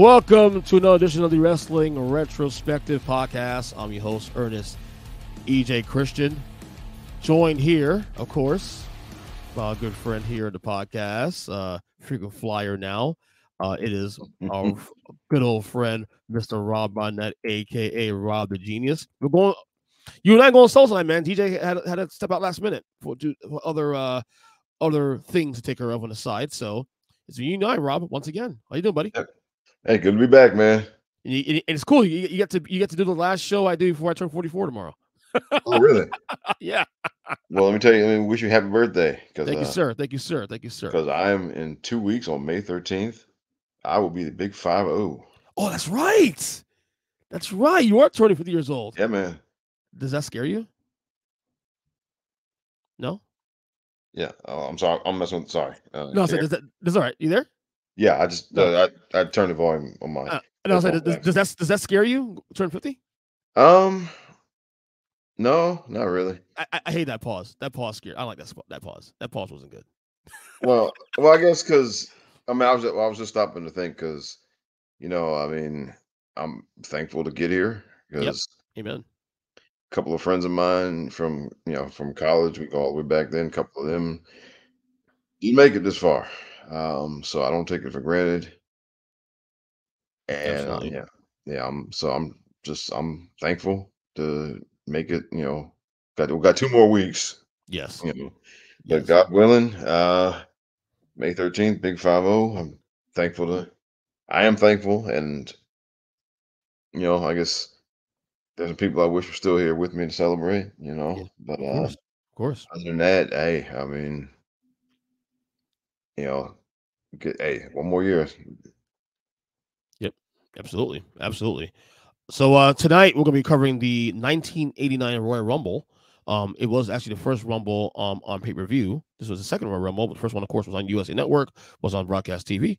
Welcome to another edition of the Wrestling Retrospective podcast. I'm your host, Earnest EJ Christian. Joined here, of course, by a good friend here at the podcast, frequent flyer now. It is our good old friend, Mr. Rob Bonnette, a.k.a. Rob the Genius. You and I going solo tonight, man. DJ had to step out last minute for other things to take care of on the side. So it's you and I, Rob, once again. How you doing, buddy? Hey, good to be back, man. And it's cool. You get to do the last show I do before I turn 44 tomorrow. Oh, really? Yeah. Well, let me tell you. I wish you happy birthday. Thank you, sir. Thank you, sir. Thank you, sir. Because I am in 2 weeks on May 13th. I will be the big 50. Oh, that's right. That's right. You are 50 years old. Yeah, man. Does that scare you? No. Yeah. Oh, I'm sorry. I'm messing with. Sorry. No, I said that's all right. You there? Yeah, I just I turned the volume on my. No, I said, does that scare you? Turn 50? No, not really. I hate that pause. That pause scared. I don't like that pause. That pause wasn't good. Well, I guess because I was just stopping to think because I'm thankful to get here because Amen. a couple of friends of mine from college, we go all the way back then. A couple of them didn't make it this far, so I don't take it for granted. And I'm thankful to make it. We got 2 more weeks. Yes. But Yes. God willing, May 13th, big 50. I am thankful, and I guess there's some people I wish were still here with me to celebrate. Yeah, But of course. other than that, hey, hey, 1 more year. Yep. Absolutely. So tonight we're going to be covering the 1989 Royal Rumble. It was actually the first Rumble on pay-per-view. This was the second Royal Rumble, but the first one, of course, was on USA Network, was on broadcast TV.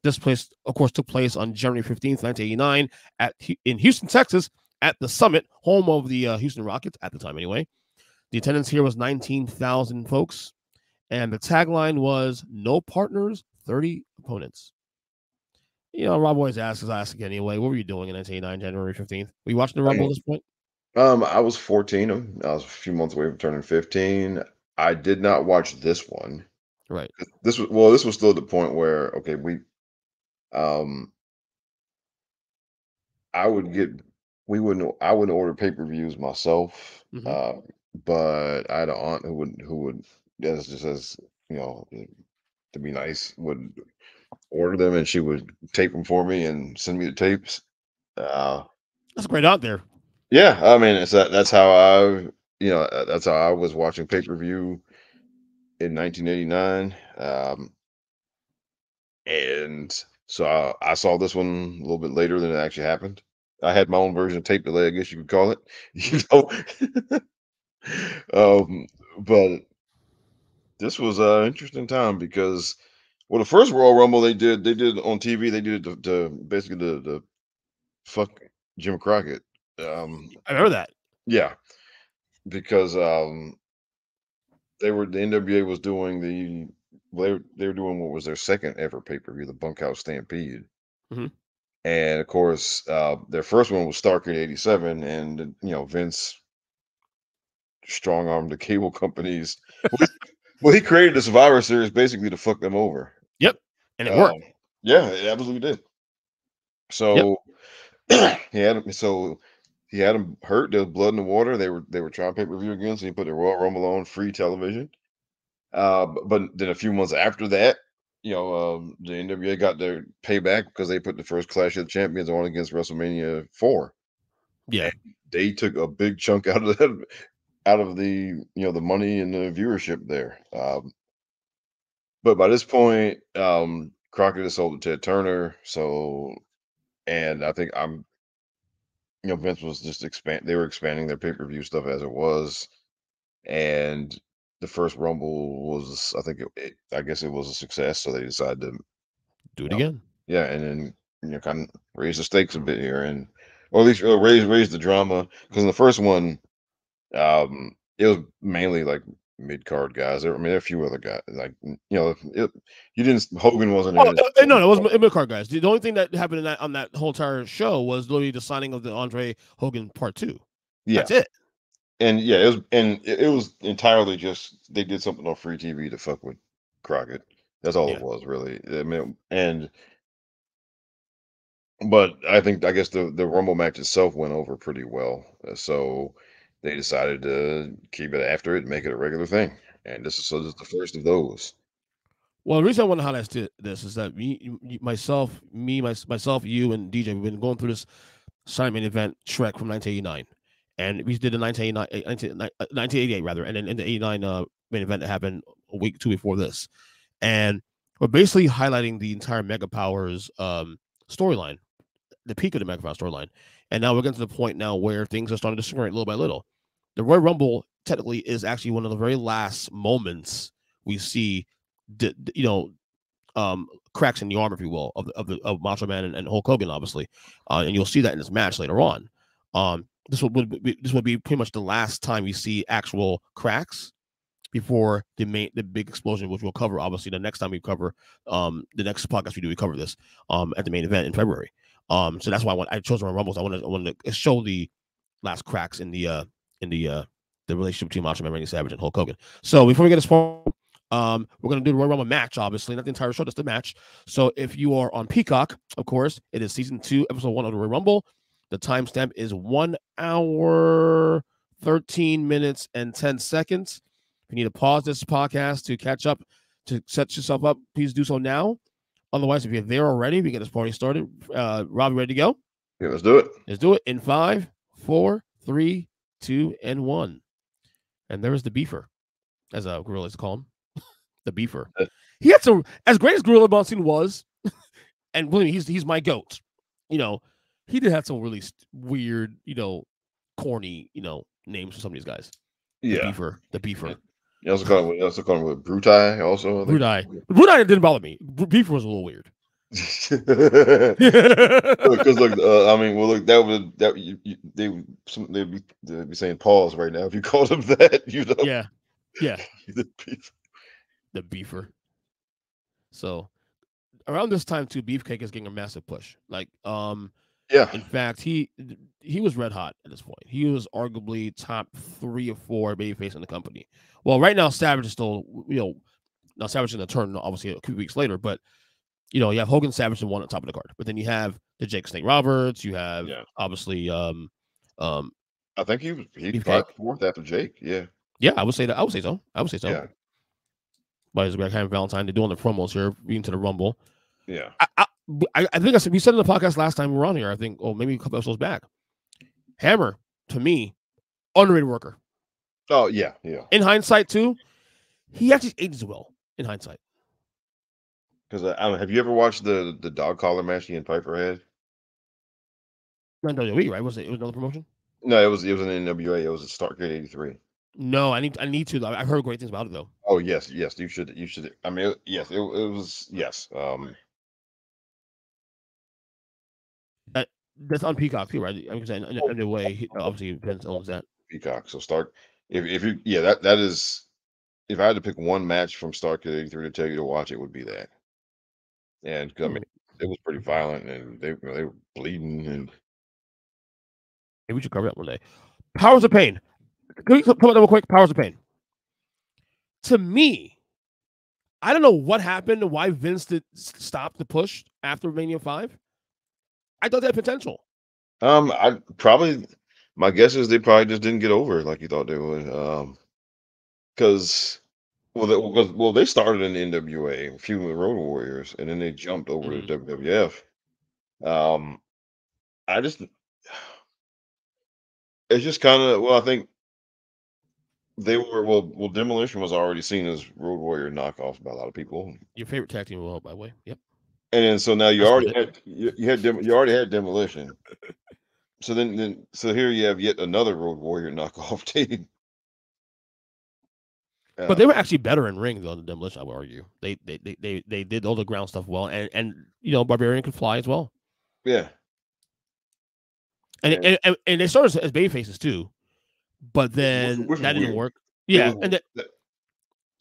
This place, of course, took place on January 15th, 1989 in Houston, Texas, at the Summit, home of the Houston Rockets, at the time anyway. The attendance here was 19,000 folks, and the tagline was, "No partners, 30 opponents." Rob always asks, I ask again anyway, what were you doing in 1989, January 15th? Were you watching the Rumble at this point? I was 14. I was a few months away from turning 15. I did not watch this one. Right. This was still the point where, okay, I wouldn't order pay-per-views myself. But I had an aunt who would, as to be nice, would order them, and she would tape them for me and send me the tapes. That's a great aunt there. Yeah, that's how that's how I was watching pay-per-view in 1989. And so I saw this one a little bit later than it actually happened. I had my own version of tape delay, I guess you could call it. But this was an interesting time because, well, the first Royal Rumble they did on TV. They did it to basically the fuck Jim Crockett. I remember that. Yeah, because the NWA was doing they were doing what was their second ever pay-per-view, the Bunkhouse Stampede. And of course, their first one was Starrcade '87, and Vince strong-armed the cable companies. Well, he created the Survivor Series basically to fuck them over. Yep, and it worked. Yeah, it absolutely did. So he had them hurt. There was blood in the water. They were trying pay-per-view again, so he put the Royal Rumble on free television. But then a few months after that, the NWA got their payback because they put the first Clash of the Champions on against WrestleMania 4. Yeah, and they took a big chunk out of that, out of the the money and the viewership there. But by this point, Crockett has sold to Ted Turner. So, and I think Vince was just They were expanding their pay-per-view stuff as it was, and the first Rumble was, I guess it was a success. So they decided to do it again. Yeah, and then kind of raise the stakes a bit here, or at least raise the drama, because in the first one, it was mainly like mid card guys. I mean, there are a few other guys. Like you didn't. Hogan wasn't Oh in his. no, it wasn't mid card guys. The only thing that happened in that on that whole entire show was literally the signing of the Andre Hogan Part 2. Yeah, That's it. and yeah, it was entirely just they did something on free TV to fuck with Crockett. That's all it Yeah. was, really. I mean, but I guess the Rumble match itself went over pretty well, so they decided to keep it after it and make it a regular thing, and this is the first of those. Well, the reason I want to highlight this is that myself, you, and DJ, we've been going through this Simon event Shrek from 1989, and we did the 1988 rather, and then in the 89 main event that happened a week or two before this, and we're basically highlighting the entire Mega Powers storyline, the peak of the Mega Powers storyline, and now we're getting to the point now where things are starting to disintegrate little by little. The Royal Rumble technically is actually one of the very last moments we see, you know, cracks in the armor, if you will, of Macho Man and Hulk Hogan, obviously, and you'll see that in this match later on. This would be pretty much the last time you see actual cracks before the big explosion, which we'll cover obviously the next time we cover the next podcast we cover this at the main event in February. So that's why I chose my Rumbles. I wanted to show the last cracks in the relationship between Macho Man, Randy Savage, and Hulk Hogan. So before we get to we're going to do the Royal Rumble match, obviously, not the entire show, just the match. So if you are on Peacock, of course, it is season 2, episode 1 of the Royal Rumble. The timestamp is 1 hour, 13 minutes, and 10 seconds. If you need to pause this podcast to catch up, to set yourself up, please do so now. Otherwise, if you're there already, we get this party started. Rob, you ready to go? Yeah, let's do it. Let's do it in 5, 4, 3, 2, and 1. And there's the beefer, as Gorilla likes to call him. The beefer. He had some, as great as Gorilla Monsoon was, and believe me, he's my goat. He did have some really weird, corny, names for some of these guys. The beefer. You also call him with Brutai. Also, Brutai didn't bother me. Beefer was a little weird. Because look, I mean, well, look, they'd be saying pause right now if you called him that. Yeah. The beefer. So around this time too, Beefcake is getting a massive push. In fact, he was red hot at this point. He was arguably top 3 or 4 babyface in the company. Well, right now Savage is still, now Savage is going to turn obviously a few weeks later, but you have Hogan, Savage, and one on top of the card. But then you have the Jake Snake Roberts. You have obviously I think he got 4th after Jake. Yeah, I would say that. I would say so. Yeah. But it's Greg Ham Valentine. They're doing the promos here, being to the Rumble. Yeah. I think we said in the podcast last time we were on here, I think, maybe a couple episodes back. Hammer, to me, underrated worker. Oh, yeah. In hindsight, too, he actually ages well, in hindsight. Because have you ever watched the dog collar match he and Piper had? Not WWE, right? It was another promotion? No, it was an NWA. It was a Starrcade '83. No, I need to. I've heard great things about it though. Oh yes, you should. I mean, yes, it was yes. That's on Peacock too, right? I'm saying in a way, obviously Vince owns that. Peacock. So if you that is, if I had to pick one match from Starrcade '83 to tell you to watch, it would be that. And I mean, it was pretty violent, and they were bleeding, and maybe we should cover that one day. Powers of Pain. Can we talk about that real quick? Powers of Pain. To me, I don't know what happened, why Vince did stop the push after Mania 5. I thought they had potential. My guess is they probably just didn't get over it like you thought they would. Because they started in the NWA, feuding with Road Warriors, and then they jumped over to WWF. It's just kind of, I think they were, Demolition was already seen as Road Warrior knockoffs by a lot of people. Your favorite tag team world, by the way. Yep. And then so now you already had Demolition. So so here you have yet another Road Warrior knockoff team. But they were actually better in ring than the Demolition, I would argue. They did all the ground stuff well, and Barbarian could fly as well. Yeah. And they started as babyfaces too, but then that didn't work. Yeah,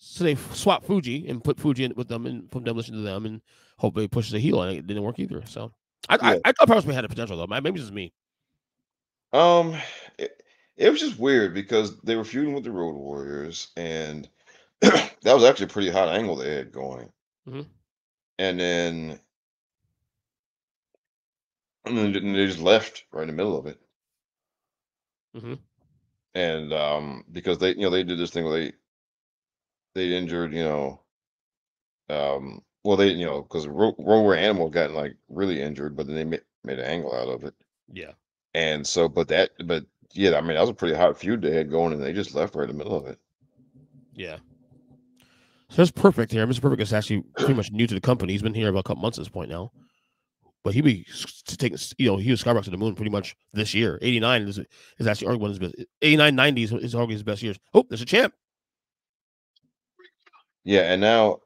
So they swapped Fuji and put Fuji in with them and from Demolition to them and hope they pushes the heel, and it didn't work either. So Yeah. I thought Power had a potential though. Maybe it's just me. Um, it, it was just weird because they were feuding with the Road Warriors, and that was actually a pretty hot angle they had going. Hmm. And then, they just left right in the middle of it. Hmm. And because they did this thing where they injured, well, because Road Warrior Animal got like really injured, but then they made an angle out of it. Yeah, And so, but yeah, I mean, that was a pretty hot feud they had going, and they just left right in the middle of it. yeah. So it's perfect here. Mr. Perfect is actually pretty much new to the company. He's been here about a couple months at this point now. But he be taking, he was skyrocketed to the moon pretty much this year. 89 is actually arguably one of his best. 89, 90 is arguably his best years. Oh, there's a champ. Yeah, and now,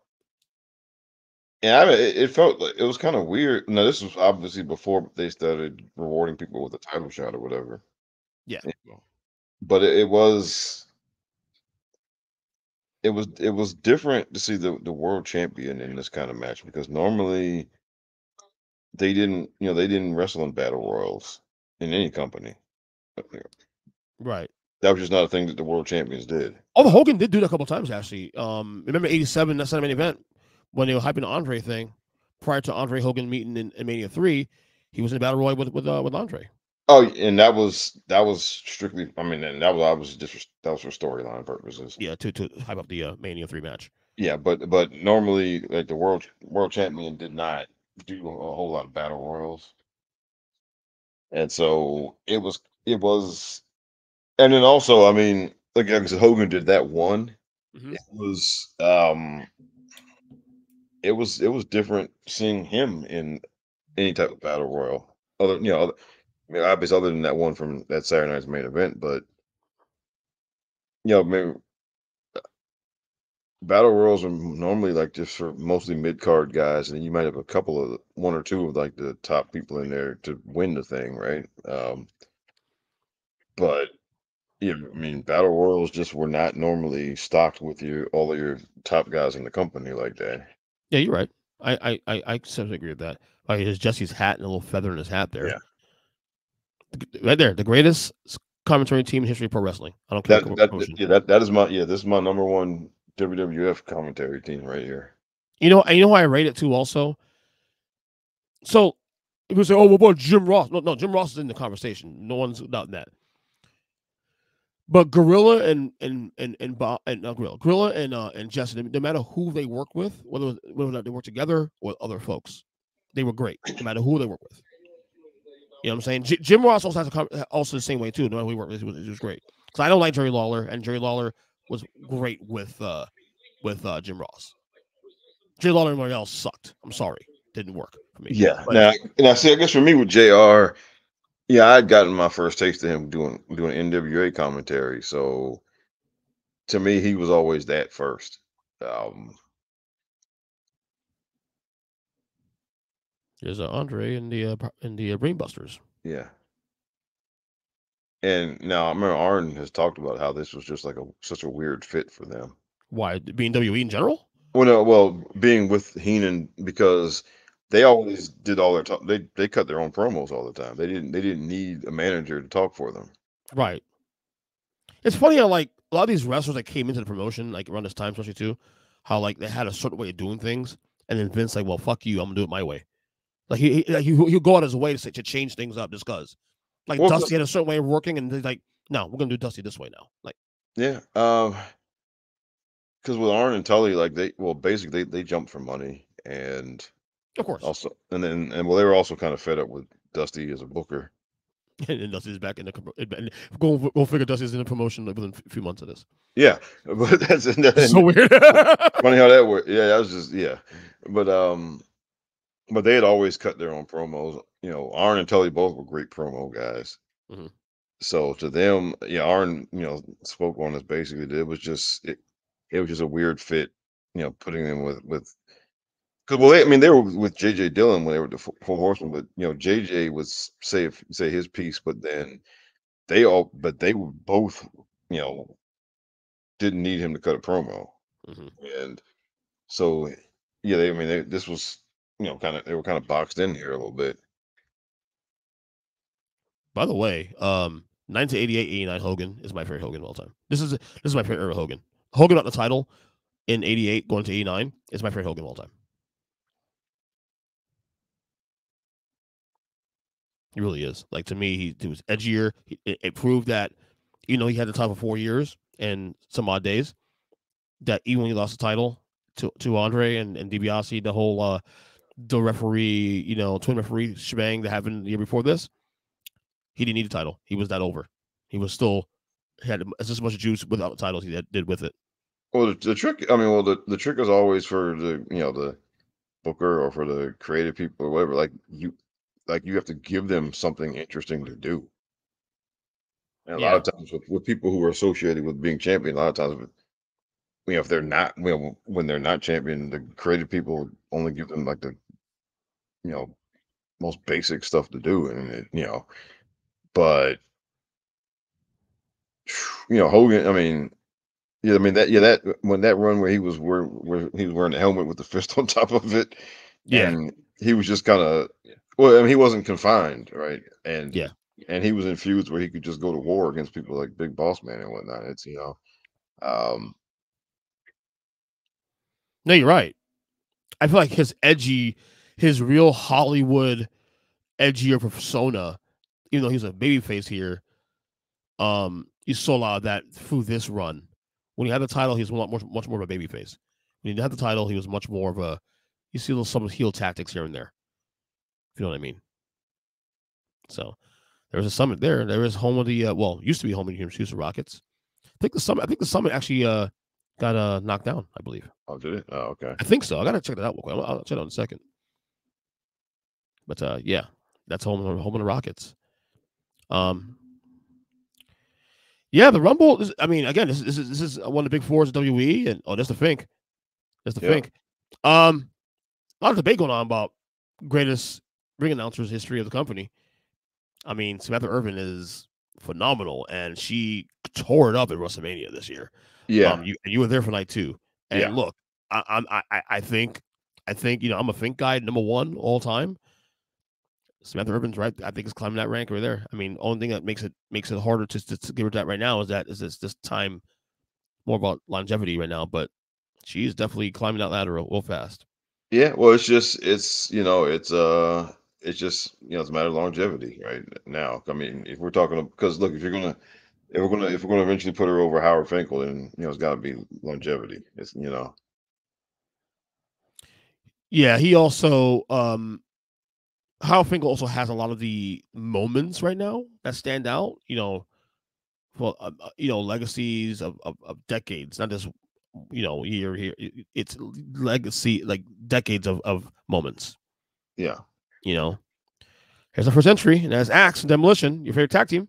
yeah, I mean, it felt like it was kind of weird. No, this was obviously before they started rewarding people with a title shot or whatever. Yeah. Yeah. But it was different to see the world champion in this kind of match because normally they didn't wrestle in battle royals in any company. Right. That was just not a thing that the world champions did. Although Hogan did do that a couple times actually. Remember '87 that main event when they were hyping the Andre thing prior to Andre Hogan meeting in Mania 3. He was in a battle royal with Andre. Oh, and that was strictly. I mean, and that was obviously that was for storyline purposes. Yeah, to hype up the Mania 3 match. Yeah, but normally, like the world champion did not do a whole lot of battle royals, and so it was, and then also, I mean, like because Hogan did that one, Hmm. it was different seeing him in any type of battle royal. I mean, obviously other than that one from that Saturday night's main event, but maybe battle royals are normally like just for mostly mid card guys, and then you might have a couple of one or two of like the top people in there to win the thing, right? But yeah, I mean, battle royals just were not normally stocked with all of your top guys in the company like that. Yeah, you're right. I certainly agree with that. Like his Jesse's hat and a little feather in his hat there. Yeah, Right there, the greatest commentary team in history of pro wrestling. I don't care that what that promotion. yeah that is my this is my number one WWF commentary team right here. And you know who I rate it to also. So people say, "Oh, what about Jim Ross?" No, no, Jim Ross is in the conversation. No one's doubting that. But Gorilla and Gorilla and Jesse, no matter who they work with, whether or not they work together or other folks, they were great. No matter who they work with, you know what I'm saying. Jim Ross also has also the same way too. No matter who he worked with, it was great. Because I don't like Jerry Lawler, and Jerry Lawler was great with Jim Ross. Jerry Lawler and everybody else sucked. I'm sorry, didn't work for me. Yeah. But Now see, I guess for me with JR, yeah, I'd gotten my first taste of him doing NWA commentary. So to me, he was always that first. Um, there's Andre in the Brainbusters. yeah. And now I remember Arn has talked about how this was just like such a weird fit for them. Why being WE in general? Well, no, well, being with Heenan because they always did all their talk. They cut their own promos all the time. They didn't need a manager to talk for them. Right. It's funny how like a lot of these wrestlers that came into the promotion like around this time, especially too, how like they had a certain way of doing things, and then Vince like, well, fuck you, I'm gonna do it my way. Like he'll go out his way to change things up just cause. Like Well, Dusty had a certain way of working, and he's like, no, we're gonna do Dusty this way now. Like, yeah, because with Arn and Tully, like basically they jumped for money and of course, also and well they were also kind of fed up with Dusty as a booker. and then Dusty's back in the go figure Dusty's in the promotion within a few months of this. Yeah, but that's It's so weird. funny how that worked. Yeah, that was just yeah, but they had always cut their own promos. Arn and Tully both were great promo guys. Mhm. So to them, yeah, Arn, spoke on this basically. It was just a weird fit, putting them with because well, I mean, they were with JJ Dillon when they were the Four Horsemen, but JJ would say his piece, but then they were both, you know, didn't need him to cut a promo. Hmm. And so, yeah, I mean, this was, they were kind of boxed in here a little bit. By the way, 1988, 89 Hogan is my favorite Hogan of all time. This is my favorite era Hogan. Hogan got the title in 88 going to 89 is my favorite Hogan of all time. He really is. Like to me, he was edgier. It proved that, he had the title for 4 years and some odd days. That even when he lost the title to Andre and DiBiase, the referee, twin referee shebang that happened the year before this, he didn't need a title. He was that over. He was still he had just as much juice without the titles he did with it. Well, the trick, I mean, well, the trick is always for the booker or for the creative people or whatever. Like you have to give them something interesting to do. And a lot Yeah, of times with people who are associated with being champion, a lot of times, if they're not, when they're not champion, the creative people only give them like the, you know, most basic stuff to do. And, but, Hogan, I mean, yeah, I mean that when that run where where he was wearing the helmet with the fist on top of it, yeah, and he was just kind of, well, I mean, he wasn't confined, right? yeah. And he was in feuds where he could just go to war against people like Big Boss Man and whatnot. Um, No, you're right. I feel like his real Hollywood edgier persona, even though he's a babyface here, you saw a lot of that through this run. When he had the title, he was much more of a babyface. When he didn't have the title, he was much more of a. You see some heel tactics here and there. If you know what I mean. So there was a summit there. There is home of the used to be home of the Houston Rockets. I think the summit actually got knocked down. I believe. oh, did it? Oh, okay. I think so. I gotta check that out real quick. I'll check it out in a second. But yeah, that's home of the Rockets. Um, yeah, the Rumble. I mean, again, this is one of the big fours of WWE, and that's the Fink. That's the Yeah, Fink. A lot of debate going on about greatest ring announcers history of the company. I mean, Samantha Irvin is phenomenal, and she tore it up at WrestleMania this year. yeah, You were there for night two, and yeah, look, I think I'm a Fink guy number one all time. Samantha Irvin's right. I think is climbing that rank right there. I mean, only thing that makes it harder to give her that right now is this time more about longevity right now, but she's definitely climbing that ladder real fast. yeah. Well, it's just it's a matter of longevity right now. I mean, if we're talking, because look, if we're gonna eventually put her over Howard Finkel, then it's got to be longevity. It's. Yeah, he also Hal Finkel also has a lot of the moments right now that stand out. Legacies of decades, not just year here. It's legacy like decades of moments. Yeah. You know, here's our first entry, and that's Axe and Demolition, your favorite tag team.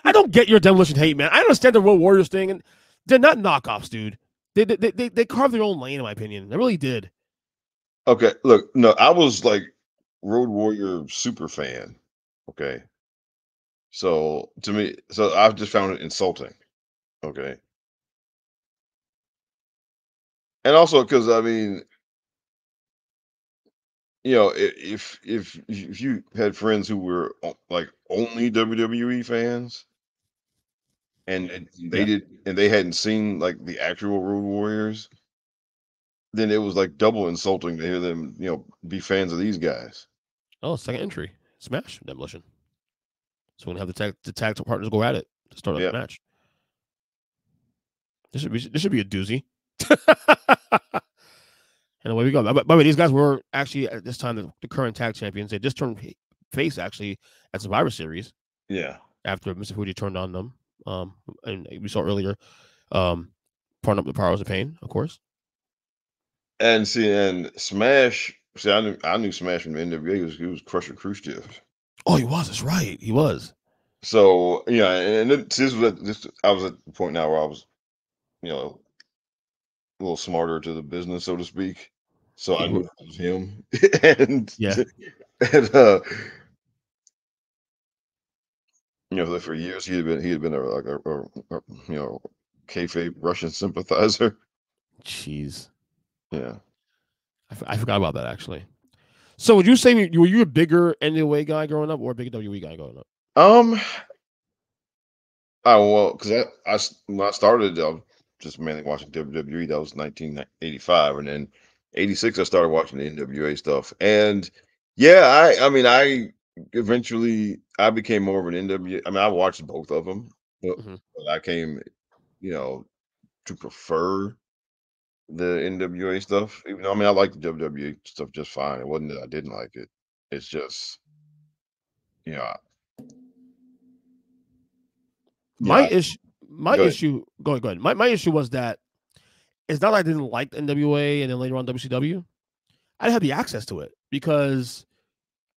I don't get your Demolition hate, man. I understand the Road Warriors thing, and they're not knockoffs, dude. They carved their own lane, in my opinion. They really did. Okay. Look, no, I was like Road Warrior super fan. Okay. So to me, so I've just found it insulting. Okay. And also because I mean, if you had friends who were like only WWE fans and they Yeah. did and they hadn't seen like the actual Road Warriors, then it was like double insulting to hear them, be fans of these guys. Oh, second entry, Smash Demolition. So we're gonna have the tag partners go at it to start up Yeah. the match. This should be a doozy. And away we go. By the way, these guys were actually at this time the current tag champions. They just turned face actually at Survivor Series Yeah. after Mr. Fuji turned on them. And we saw earlier, um, part up the powers of pain, of course. And see, and Smash. See, I knew Smash from the NWA. He was Crusher Khrushchev. Oh, he was. That's right. He was. So yeah, and I was at the point now where I was, a little smarter to the business, so to speak. So I You knew were. it was him, and Yeah. and for years he had been like a kayfabe Russian sympathizer. Jeez, Yeah. I forgot about that actually. So would you say were you a bigger NWA guy growing up or a bigger WWE guy growing up? Um. Oh well, because when I started, I was just mainly watching WWE. That was 1985, and then '86 I started watching the NWA stuff. And yeah, I mean I eventually I became more of an NWA. I mean I watched both of them, but, Hmm. but I came you know to prefer the NWA stuff. Even though I mean I like the WWE stuff just fine. It wasn't that I didn't like it. It's just you know My yeah. issue, my Go ahead. issue, go ahead. My issue was that it's not that I didn't like the NWA and then later on WCW. I didn't have the access to it because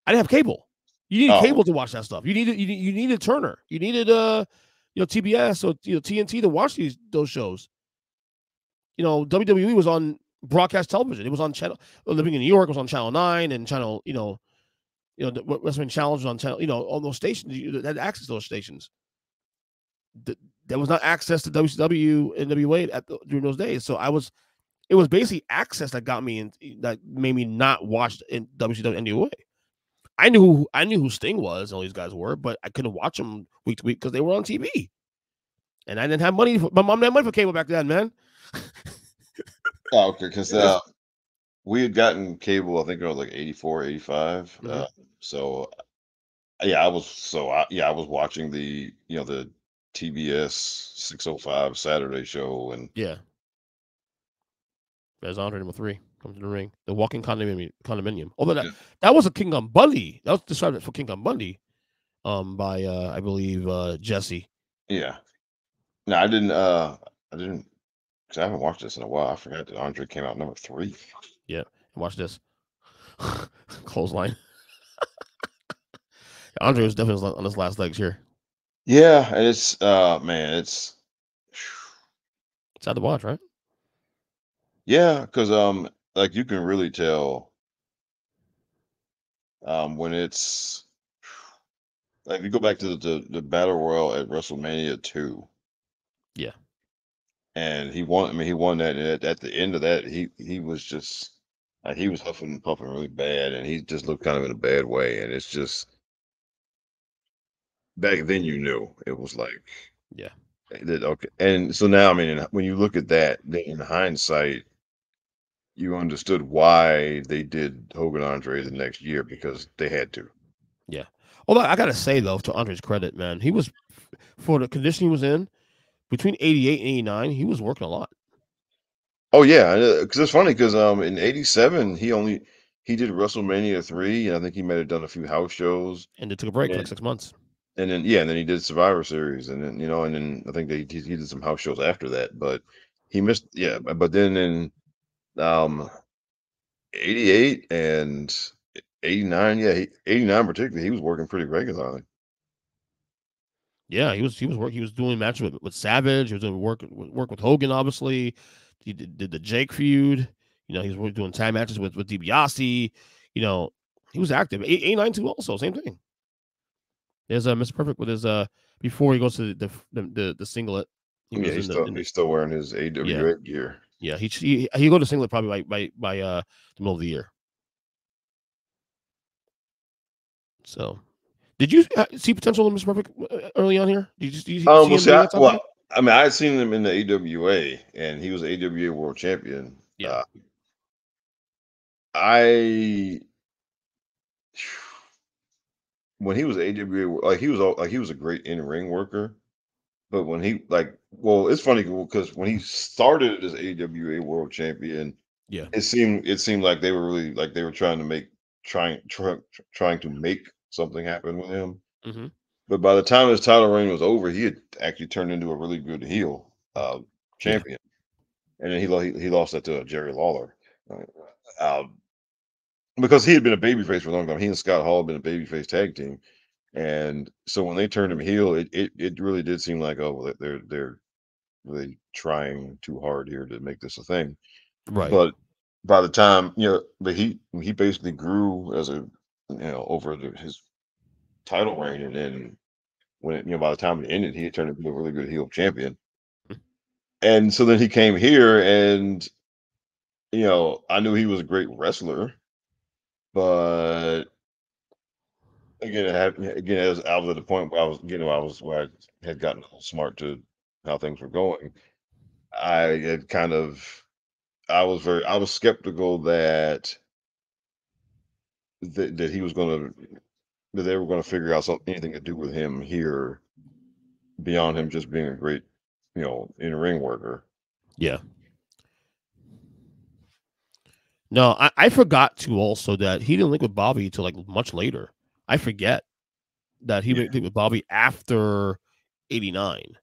I didn't have cable. You needed Oh cable to watch that stuff. You needed Turner. You needed TBS or TNT to watch those shows. WWE was on broadcast television. It was on channel. Living in New York was on Channel 9 and channel. The Wrestling Challenge was on channel. All those stations. You had access to those stations. There was not access to WCW and NWA during those days. So it was basically access that got me in, that made me not watch in WCW and NWA. I knew who Sting was and all these guys were, but I couldn't watch them week to week because they were on TV. And I didn't have money. My mom didn't have money for cable back then, man. oh, okay, because It's, we had gotten cable, I think it was like 84, 85. mm-hmm. So yeah, I was watching the TBS 605 Saturday show and Yeah. There's Andre number 3 comes to the ring. The walking condominium. Although yeah. that was a King Kong Bundy. That was described for King Kong Bundy. By I believe Jesse. Yeah. No, I didn't because I haven't watched this in a while. I forgot that Andre came out number 3. Yeah. Watch this. Clothesline. Andre was definitely on his last legs here. Yeah, and it's man, it's It's had to watch, right? yeah, because like you can really tell when it's like if you go back to the battle royal at WrestleMania 2. Yeah. And he won. I mean, he won that. And at the end of that, he was just like he was huffing and puffing really bad, and he just looked kind of in a bad way. And it's just back then you knew it was like Yeah. that. Okay, and so now I mean, when you look at that, then in hindsight, you understood why they did Hogan Andre the next year because they had to. Yeah. Although I gotta say though, to Andre's credit, man, he was for the condition he was in between '88 and '89. He was working a lot, Oh yeah, because it's funny because in '87 he did WrestleMania 3, and I think he might have done a few house shows. and they took a break for like 6 months. And then yeah, and then he did Survivor Series, and then and then I think he did some house shows after that, but he missed yeah, but then in um 88 and 89, yeah, 89 particularly, he was working pretty regularly. Yeah, he was doing matches with Savage. He was doing work with Hogan. Obviously, he did the Jake feud. He was doing tag matches with DiBiase. You know, he was active. '89 too. Also, same thing. There's Mr. Perfect with his before he goes to the singlet. He Yeah, was in the he's still wearing his yeah. AWA gear. Yeah, he go to singlet probably by the middle of the year. So, did you see potential in Mr. Perfect early on here? Did you see Well, him see, being at some point? I mean, I had seen him in the AWA, and he was AWA World Champion. Yeah, I when he was AWA, like he was a great in ring worker. But when he like, well, it's funny because when he started as AWA World Champion, yeah, it seemed like they were really like they were trying to make something happen with him. hmm, But by the time his title reign was over, he had actually turned into a really good heel yeah, champion, and then he lost that to Jerry Lawler. Uh, um, because he had been a babyface for a long time. He and Scott Hall had been a babyface tag team, and so when they turned him heel, it really did seem like oh well, they're really trying too hard here to make this a thing. right, But by the time, but he basically grew as over his title reign, and then when by the time it ended, he had turned into a really good heel champion. and so then he came here, and I knew he was a great wrestler, but again, I was at the point where where I had gotten a little smart to how things were going. I had kind of I was skeptical that he was gonna that they were gonna figure out something anything to do with him here beyond him just being a great, in ring worker. Yeah. No, I forgot too also that he didn't link with Bobby till like much later. I forget that he Yeah, linked with Bobby after '89.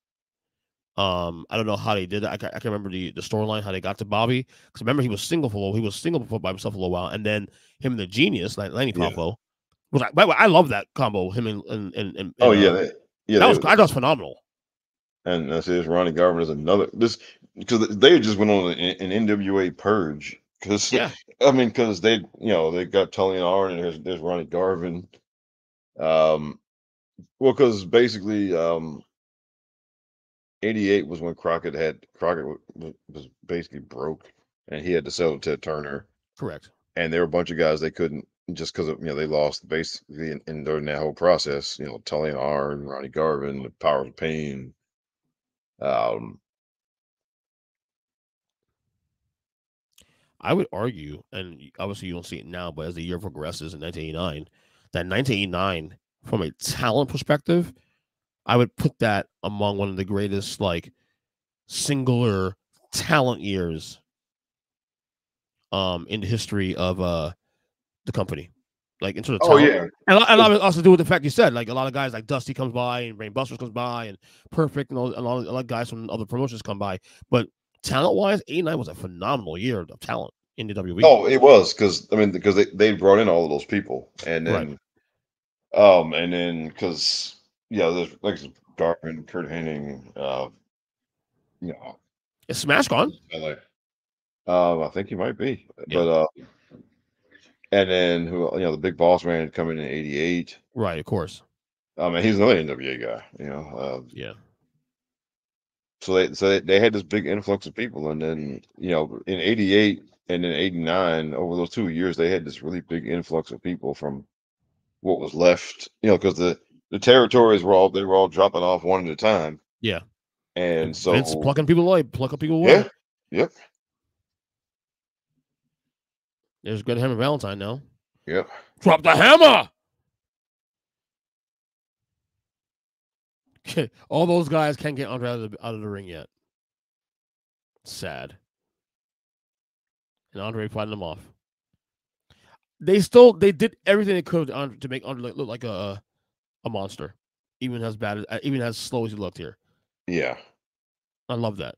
I don't know how they did it. I can remember the storyline how they got to Bobby because remember he was single before by himself for a little while, and then him and the genius like Lanny yeah. Poffo was like. By the way, I love that combo. Him Oh and yeah, yeah, that was I thought it was phenomenal. and that's it. Ronnie Garvin is another this because they just went on an NWA purge because Yeah, I mean because they got Tully and Arn and there's Ronnie Garvin. Um, well, because basically 88 was when Crockett was basically broke, and he had to sell to Ted Turner, correct. and there were a bunch of guys they couldn't just because of they lost basically during that whole process. Tully and Arn, Ronnie Garvin, the Powers of Pain. Um, I would argue, and obviously you don't see it now, but as the year progresses in 1989, that 1989 from a talent perspective, I would put that among one of the greatest like singular talent years in the history of the company, like in terms of oh talent. yeah, And a lot of it also to do with the fact you said, like a lot of guys like Dusty comes by and Brain Busters comes by and Perfect and a lot of guys from other promotions come by. But talent wise, '89 was a phenomenal year of talent in the WWE. oh it was because I mean because they brought in all of those people, Right. and then because there's like Garvin, Kurt Hennig, you know, Is Smash gone? LA. I think he might be, Yeah. but and then who the Big Boss Man had come in '88. Right. Of course. And he's another NWA guy, Yeah. so they had this big influx of people, and then in '88 and then '89, over those 2 years, they had this really big influx of people from what was left, because the territories were all dropping off one at a time, Yeah. and And Vince so plucking people away, plucking people away. yeah, yep, There's good Hammer Valentine now. yep. Drop the hammer. All those guys can't get Andre out of the ring yet. Sad. And Andre fighting them off. They did everything they could to make Andre look like a monster, even as bad as even as slow as he looked here. Yeah. I love that.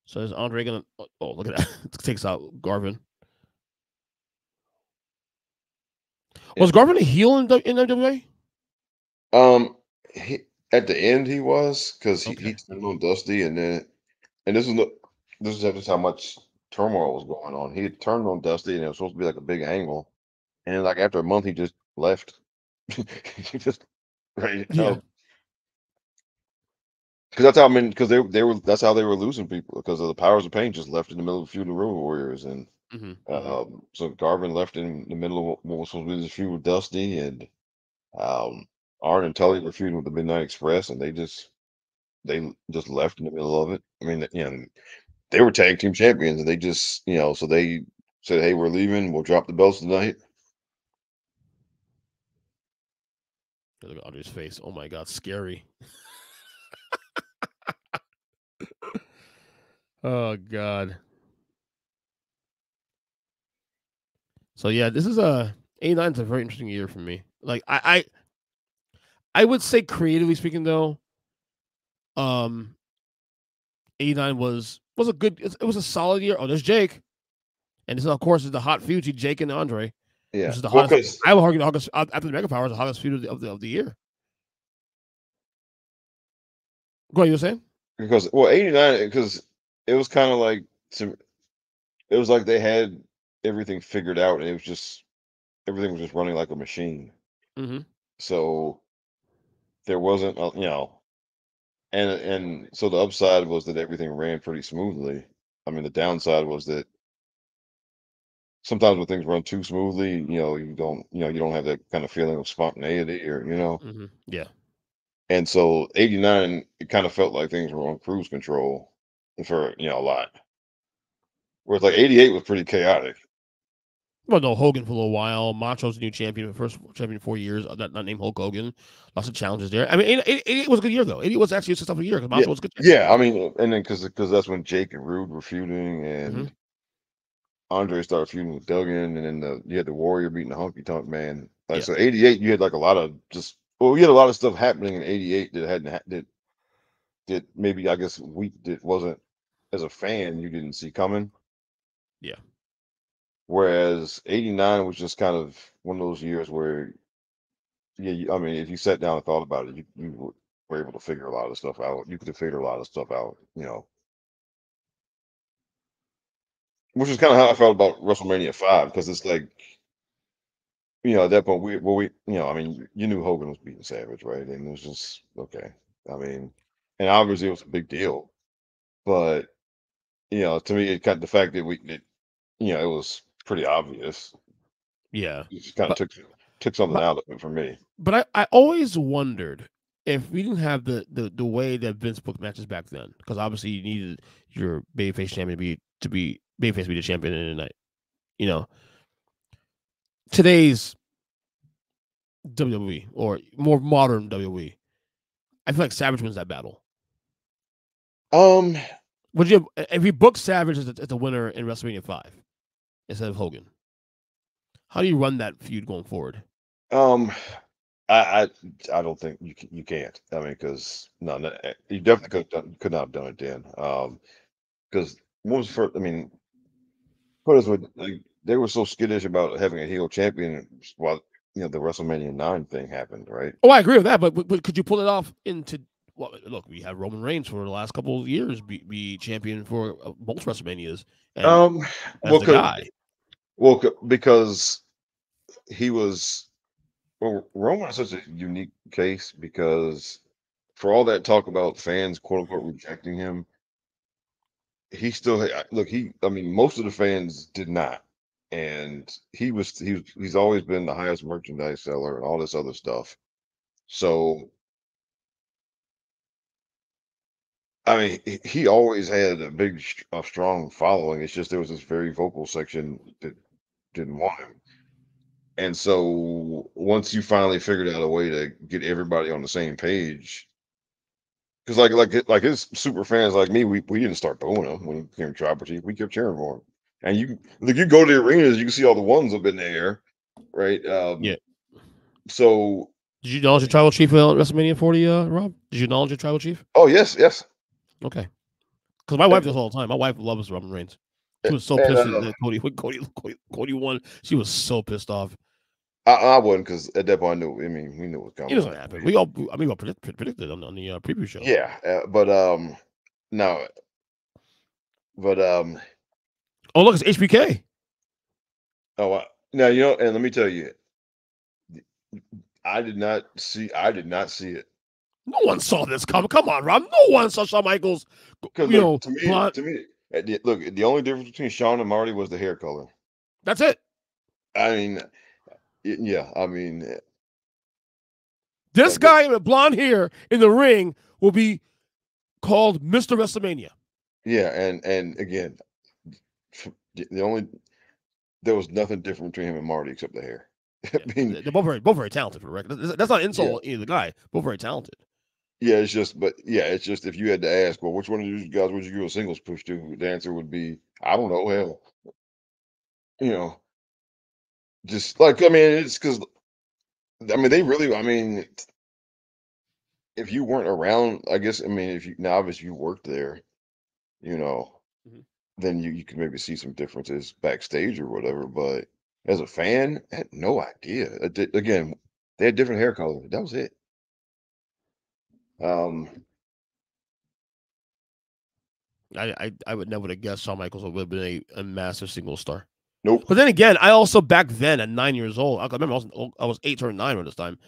So is Andre gonna? Oh, look at that! Takes out Garvin. Yeah. Was Garvin a heel in NWA? Um, he, at the end he was because he Okay. turned on Dusty, and this is just how much turmoil was going on. He had turned on Dusty, and it was supposed to be like a big angle, and then like after a month, he just left. He just right Yeah. out because that's how I mean because they were that's how they were losing people because of the Powers of Pain just left in the middle of a feud with Road Warriors, and Mm-hmm. so Garvin left in the middle of what was supposed to be this feud with Dusty, and um, Arn and Tully were feuding with the Midnight Express, and they just left in the middle of it. I mean, they were tag team champions, and they just, so they said, "Hey, we're leaving. We'll drop the belts tonight." Look at Andre's face. Oh my god, scary. Oh god. So yeah, this is a '89 is a very interesting year for me. Like I would say creatively speaking though, um, '89 was a good. It was a solid year. Oh, there's Jake, and this of course is the hot feud between Jake and Andre, Yeah. which is the Well, hottest. because I would argue the hottest after the Mega Powers, the hottest feud of the year. Go ahead, you were saying? because well, '89 because it was kind of like some. It was like they had everything figured out, and it was just everything was just running like a machine. Mm-hmm. So there wasn't, and so the upside was that everything ran pretty smoothly. I mean, the downside was that sometimes when things run too smoothly, you don't have that kind of feeling of spontaneity or. Yeah. And so 89, it kind of felt like things were on cruise control for, a lot. Whereas like 88 was pretty chaotic. Well, no, Hogan for a little while. Macho's the new champion, the first champion in 4 years. Not named Hulk Hogan. Lots of challenges there. I mean, 88 was a good year, though. 88 was actually a successful year because Yeah. Macho was a good champion. Yeah. I mean, and then because that's when Jake and Rude were feuding Hmm. and Andre started feuding with Duggan, and then you had the Warrior beating the Honky Tonk Man. Like Yeah. so, 88, you had like a lot of you had a lot of stuff happening in 88 that hadn't that maybe I guess we that wasn't as a fan you didn't see coming. Yeah. Whereas 89 was just kind of one of those years where yeah, I mean, if you sat down and thought about it, were able to figure a lot of stuff out. You could have figured a lot of stuff out, which is kind of how I felt about WrestleMania 5 because it's like, at that point I mean, you knew Hogan was beating Savage, right? And it was just okay. I mean, and obviously it was a big deal, but to me, it kind of the fact that it was pretty obvious. Yeah. It just kind of But took something but out of it for me. I always wondered if we didn't have the way that Vince booked matches back then, because obviously you needed your babyface champion to be babyface to be the champion in the night. You know, today's WWE or more modern WWE, I feel like Savage wins that battle. Um, Would you if you book Savage as the winner in WrestleMania 5 instead of Hogan? How do you run that feud going forward? um, I I don't think you can't. I mean, because no, you definitely could not have done it then. Because what was first? I mean, put us with like they were so skittish about having a heel champion while the WrestleMania 9 thing happened, right? Oh, I agree with that, but could you pull it off into? Well, look, we have Roman Reigns for the last couple of years be champion for both WrestleManias, and Um, as well, the guy. because he was Roman is such a unique case because for all that talk about fans quote unquote rejecting him, he still look I mean most of the fans did not, and he's always been the highest merchandise seller and all this other stuff. So I mean he always had a strong following. It's just there was this very vocal section that didn't want him. And so once you finally figured out a way to get everybody on the same page, because like his super fans like me, we didn't start booing him when he became tribal chief. We kept cheering for him. And you go to the arenas, you can see all the ones up in the air, right? Yeah. So Did you acknowledge your tribal chief at WrestleMania 40, Rob? Did you acknowledge your tribal chief? oh yes, yes. Okay. Because my wife And, does all the time. My wife loves Roman Reigns. She was so and pissed that Cody won. She was so pissed off. I wouldn't because at that point I mean we knew what was It coming. doesn't happen. We all predicted on the preview show. Yeah, but no, but Oh, look, it's HBK. oh now and let me tell you, I did not see it. No one saw this coming. Come on, Rob. No one saw Shawn Michaels. Because You look, know, blonde. look, the only difference between Sean and Marty was the hair color. That's it. I mean, yeah, I mean, This guy with blonde hair in the ring will be called Mr. WrestleMania. yeah, and again, the only there was nothing different between him and Marty except the hair. I Yeah, mean, they're both very talented for the record. That's not an yeah, insult either guy. Both very talented. yeah, it's just if you had to ask, well, which one of these guys would you give a singles push to? The answer would be, I don't know, hell, you know, just like I mean, it's because I mean they really, I mean, if you weren't around, I guess, I mean, if you now obviously you worked there, you know, Mhm. then you can maybe see some differences backstage or whatever. But as a fan, I had no idea. Again, they had different hair color. That was it. Um, I would never have guessed Shawn Michaels would have been a massive single star. nope. But then again, I also back then at 9 years old, I remember I was 8 or 9 at this time.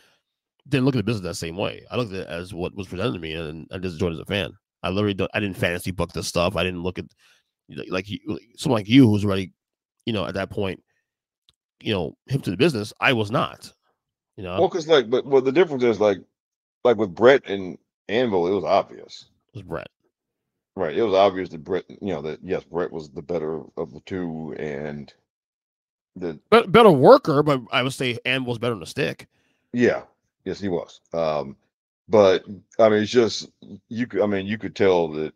didn't look at the business that same way. I looked at it as what was presented to me, and I just enjoyed it as a fan. I literally I didn't fantasy book this stuff. I didn't look at like someone like you who's already at that point hip to the business. I was not. Well, because like, but well, the difference is like with Brett and Anvil, it was obvious, It was Brett. right? It was obvious that Brett, that yes, Brett was the better of the two, and the But better worker, but I would say Anvil's better than a stick. yeah, yes, he was. But I mean, it's just I mean, you could tell that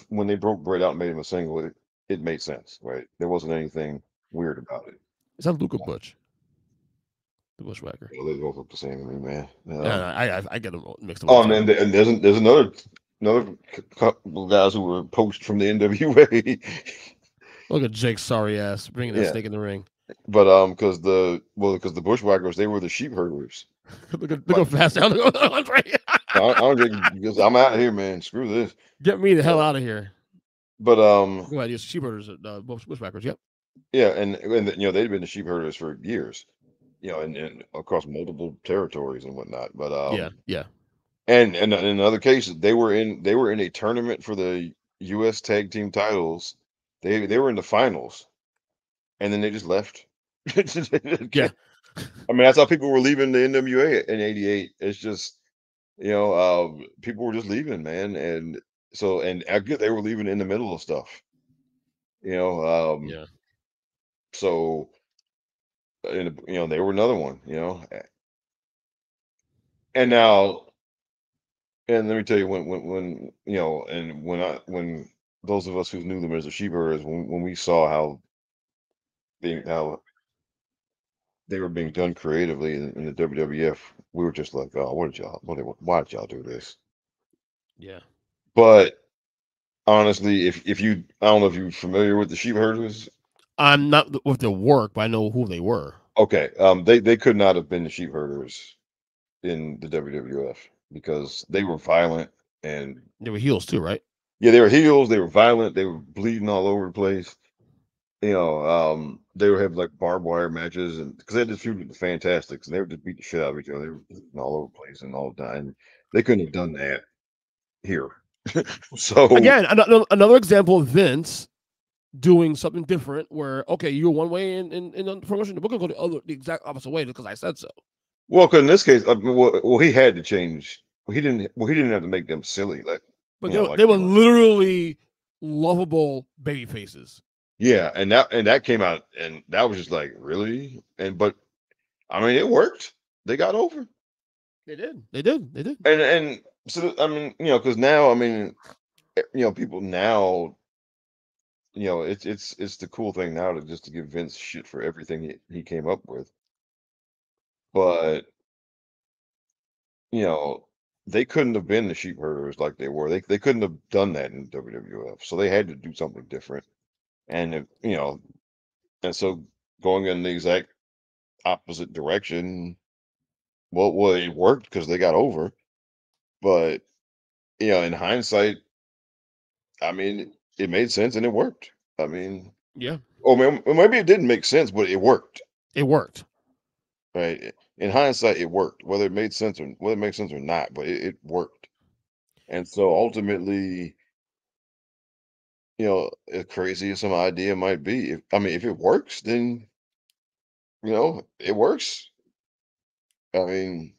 when they broke Brett out and made him a single, it made sense, right? There wasn't anything weird about it. Is that Luca Butch, the Bushwhacker? They both look the same to me, man. Yeah, I get them mixed up all Oh, the time. and there's another couple guys who were poached from the NWA. Look at Jake's sorry ass bringing that Yeah, snake in the ring. but because the Bushwhackers, they were the sheep herders. look how fast down Andre. Andre, because I'm out of here, man. Screw this. Get me the hell out of here. But Go ahead. Yes, sheepherds, bushwhackers. Yep. yeah, and they'd been the sheep herders for years, and across multiple territories and whatnot. But Yeah. Yeah. and in other cases, they were in a tournament for the U.S. Tag Team titles. They were in the finals, and then they just left. Yeah. I mean, that's how people were leaving the NWA in '88. It's just, people were just leaving, man. And so, and I get they were leaving in the middle of stuff, you know. Yeah. So, and they were another one, and now, and let me tell you, and when those of us who knew them as the Sheepherders, when we saw how they were being done creatively in the WWF, we were just like, oh, why did y'all do this? Yeah. But honestly, if you, I don't know if you're familiar with the sheep herders. I'm not with their work, but I know who they were. Okay, they could not have been the sheep herders in the WWF because they were violent and They were heels too, right? yeah, they were heels. They were violent. They were bleeding all over the place. They would have like barbed wire matches, and because they had this feud with the Fantastics, and they would just beat the shit out of each other. They were bleeding all over the place and all the time. They couldn't have done that here. So Again, another example of Vince doing something different where, okay, you're one way in the promotion, we're going to go the exact opposite way because I said so. well, because in this case, he had to change. He didn't have to make them silly, like But like they they were were. literally lovable baby faces. Yeah, and that came out, and that was just like really, but I mean, it worked. They got over, They did. They did. They did. and so I mean, because now I mean, people now, it's the cool thing now to just to give Vince shit for everything he came up with, but you know, they couldn't have been the sheep herders like they were. They couldn't have done that in WWF, so they had to do something different, and and so going in the exact opposite direction. Well, it worked because they got over, but in hindsight, I mean, it made sense and it worked. I mean, Yeah. oh man, maybe it didn't make sense, but it worked, It worked. right? In hindsight, it worked, whether it makes sense or not, but it worked. And so ultimately, as crazy as some idea might be, if it works, then it works. I mean,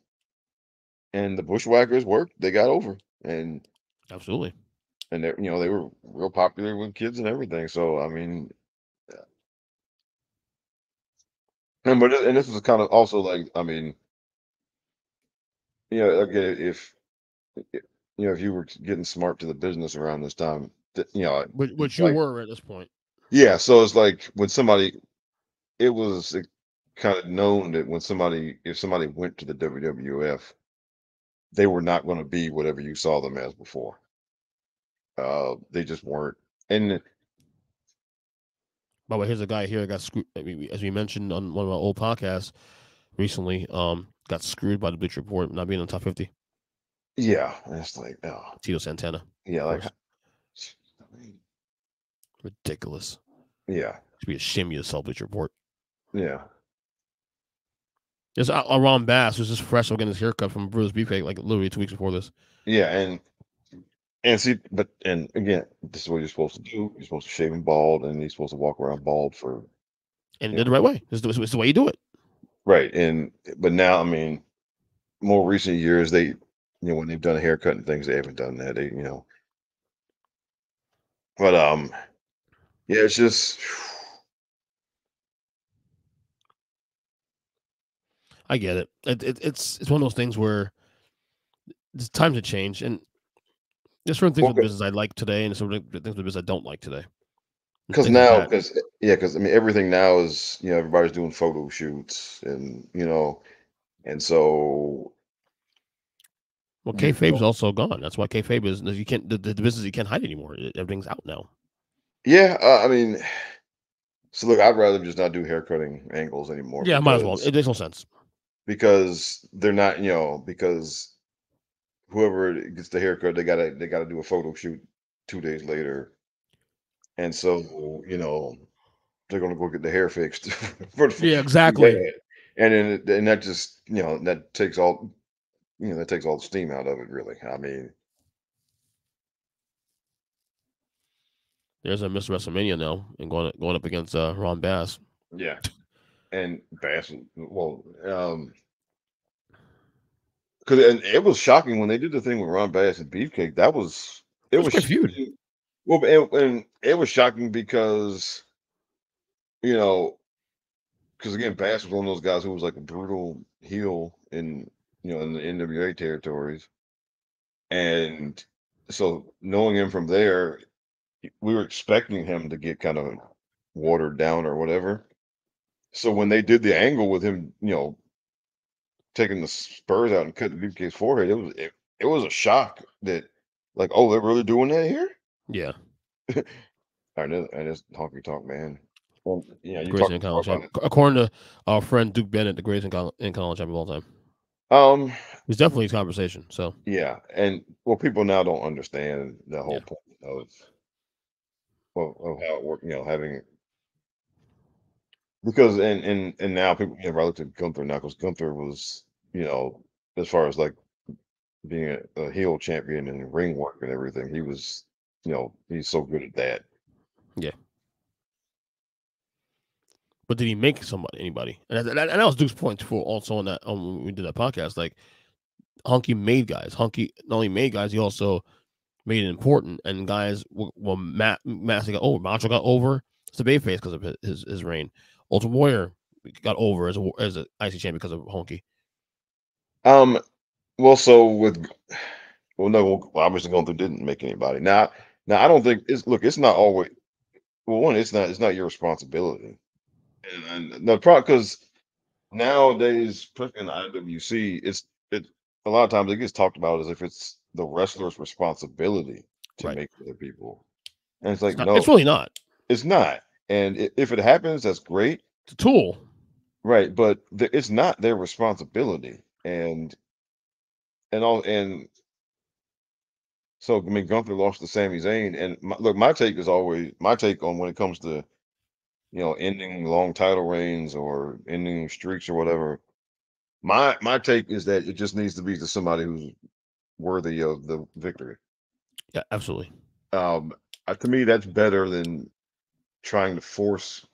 and the Bushwhackers worked; they got over, and Absolutely. they were real popular with kids and everything. So I mean, and this was kind of also like, I mean, again, if you were getting smart to the business around this time, Which you like were at this point. yeah, so it's like when it was kind of known that if somebody went to the WWF, they were not going to be whatever you saw them as before. They just weren't, and By the way, here's a guy here that got screwed. I mean, as we mentioned on one of our old podcasts recently, got screwed by the Bleach Report not being in the top 50. yeah, it's like, oh, Tito Santana, yeah, of like, course. Ridiculous. yeah, Should be ashamed of yourself, Bleach Report. yeah. There's Ron Bass who's just fresh from getting his haircut from Bruce Beefcake like literally 2 weeks before this, Yeah, and see, but and again, this is what you're supposed to do. You're supposed to shave him bald, and he's supposed to walk around bald for and you did know the right way. It's the way you do it. right. And but now, I mean, more recent years, when they've done haircut and things, they haven't done that. But yeah, it's just I get it. It's one of those things where it's time to change, and there's certain things well, with business I like today, and certain things with business I don't like today, and because things like now, that. because yeah, because I mean, everything now is everybody's doing photo shoots, and and so Well, you kayfabe is know, also gone. That's why kayfabe is you can't the business you can't hide anymore. Everything's out now. yeah, I mean, so look, I'd rather just not do haircutting angles anymore Yeah, might as well. because It makes no sense. they're not, because whoever gets the haircut, they gotta do a photo shoot 2 days later, and so they're gonna go get the hair fixed for Yeah, exactly. that, and then and that just that takes all the steam out of it. Really, I mean, There's a Mr. WrestleMania now, and going up against Ron Bass. yeah, and Bass, well, because and it was shocking when they did the thing with Ron Bass and Beefcake. It It was a was great feud. shocking. Well, and it was shocking because you know because again, Bass was one of those guys who was like a brutal heel in the NWA territories, and so knowing him from there, we were expecting him to get kind of watered down or whatever. So when they did the angle with him, taking the spurs out and cutting Beefcake's forehead, it was a shock that like, oh, they're really doing that here. Yeah, I know, and it's honky tonk man. Well, yeah, the you greatest talking more Intercontinental about champ. it. According to our friend Duke Bennett, the greatest Intercontinental champ of all time. Um, He's definitely his conversation. So yeah, and well, people now don't understand the whole yeah, point of how it worked. Having because and now people relative to Gunther now because Gunther was as far as like being a heel champion and ring work and everything, he was he's so good at that. yeah. But did he make somebody anybody? And that was Duke's point too. Also on that when we did that podcast, like Hunky made guys. Hunky not only made guys, he also made it important. And guys, Massey got over. Macho got over. It's a babyface because of his reign. Ultimate Warrior got over as a IC champion because of Honky. Um, well, so with well, no, well, obviously Gunther didn't make anybody. Now I don't think it's not always well. One, it's not your responsibility, and the problem because nowadays, especially in the IWC, it a lot of times it gets talked about as if it's the wrestler's responsibility to Right. make other people, and it's like It's not. It's no, really not. it's not. And if it happens, that's great, It's a tool. right? But it's not their responsibility, and so I mean Gunther lost to Sami Zayn, and look, my take on when it comes to ending long title reigns or ending streaks or whatever. My take is that it just needs to be to somebody who's worthy of the victory. Yeah, absolutely. To me, that's better than trying to force,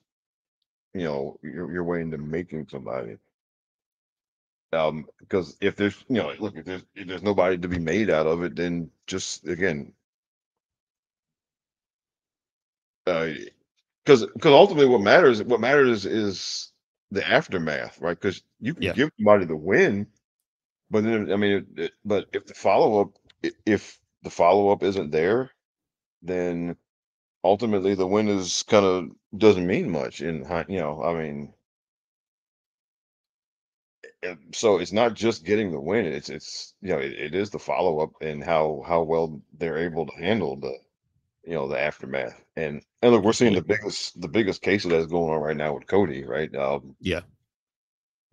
your way into making somebody. Because if there's, look, if there's nobody to be made out of it, then just again, uh, because ultimately what matters is the aftermath, right? Because you can Yeah. give somebody the win, but then I mean, but if the follow up isn't there, then ultimately the win is kind of doesn't mean much I mean, so it's not just getting the win, it's it is the follow up and how well they're able to handle the aftermath. And look, we're seeing the Absolutely. biggest case of that's going on right now with Cody, right? Yeah.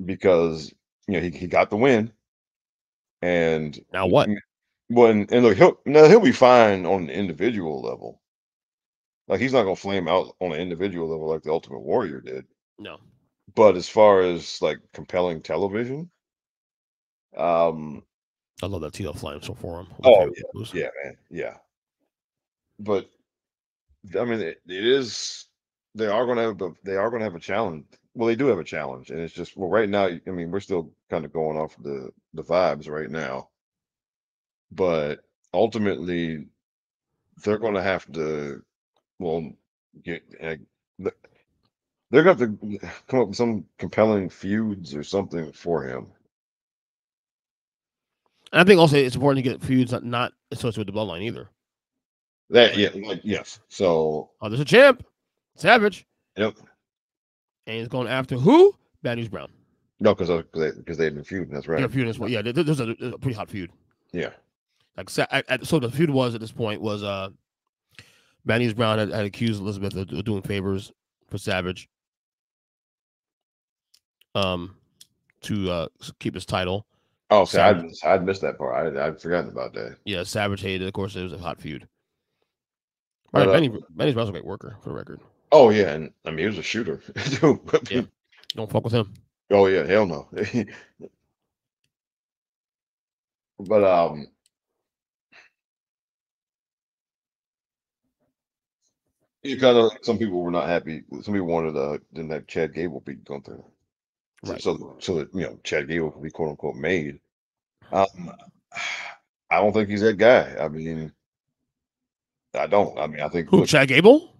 Because he got the win, and Now what? and look, he'll be fine on an individual level. Like he's not gonna flame out on an individual level like the Ultimate Warrior did. No. But as far as like compelling television, um, I love that TL Flying so for him. One of my oh favorite yeah, moves. yeah, man, yeah. But I mean, it is. They are going to have a challenge. Well, they do have a challenge, and it's just well, right now. I mean, we're still kind of going off the vibes right now, but ultimately, they're going to have to well get. They're going to have to come up with some compelling feuds or something for him. And I think also it's important to get feuds not associated with the bloodline either. That Like, yeah, like yes. So oh, there's a champ, Savage, yep. and he's going after who? Bad News Brown. No, because they've been feuding. That's They're right. feuding as well. Yeah, there's a pretty hot feud. Yeah. Like, so the feud was at this point was Bad News Brown had accused Elizabeth of doing favors for Savage, um, to keep his title. Oh, see, Savage, I'd missed that part. I'd forgotten about that. yeah, Savage hated. Of course, it was a hot feud. By the But way, Benny Brown's a great worker for the record. oh yeah, and I mean he was a shooter too. Yeah, don't fuck with him. Oh yeah, hell no. But you kind of some people were not happy. Some people wanted then that Chad Gable beat Gunther, Right. so that Chad Gable could be quote unquote made. Um, I don't think he's that guy. I mean, I don't. I mean, I think Who? look, Chad Gable?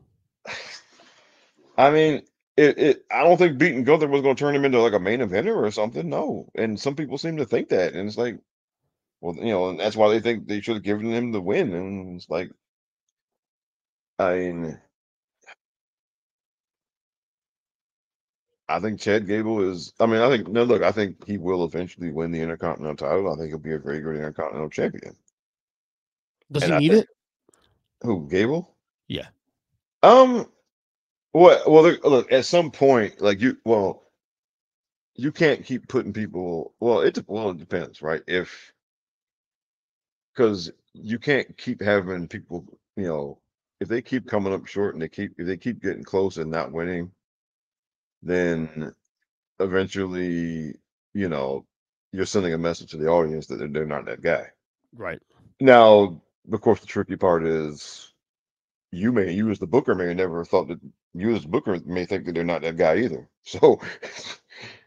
I mean. I don't think beating Gunther was going to turn him into like a main eventer or something. No, and some people seem to think that, and it's like, well, and that's why they think they should have given him the win. And it's like, I mean, I think Chad Gable is. I mean, I think no. Look, I think he will eventually win the Intercontinental title. I think he'll be a very good Intercontinental champion. Does he And I need think it? who Gable? Yeah. Um. Well, look. At some point, like you can't keep putting people. It depends, right? If because you can't keep having people. If they keep coming up short and if they keep getting close and not winning, then eventually, you know, you're sending a message to the audience that they're not that guy. Right. Now, of course, the tricky part is you as the booker may have never thought that you as the booker may think that they're not that guy either. So,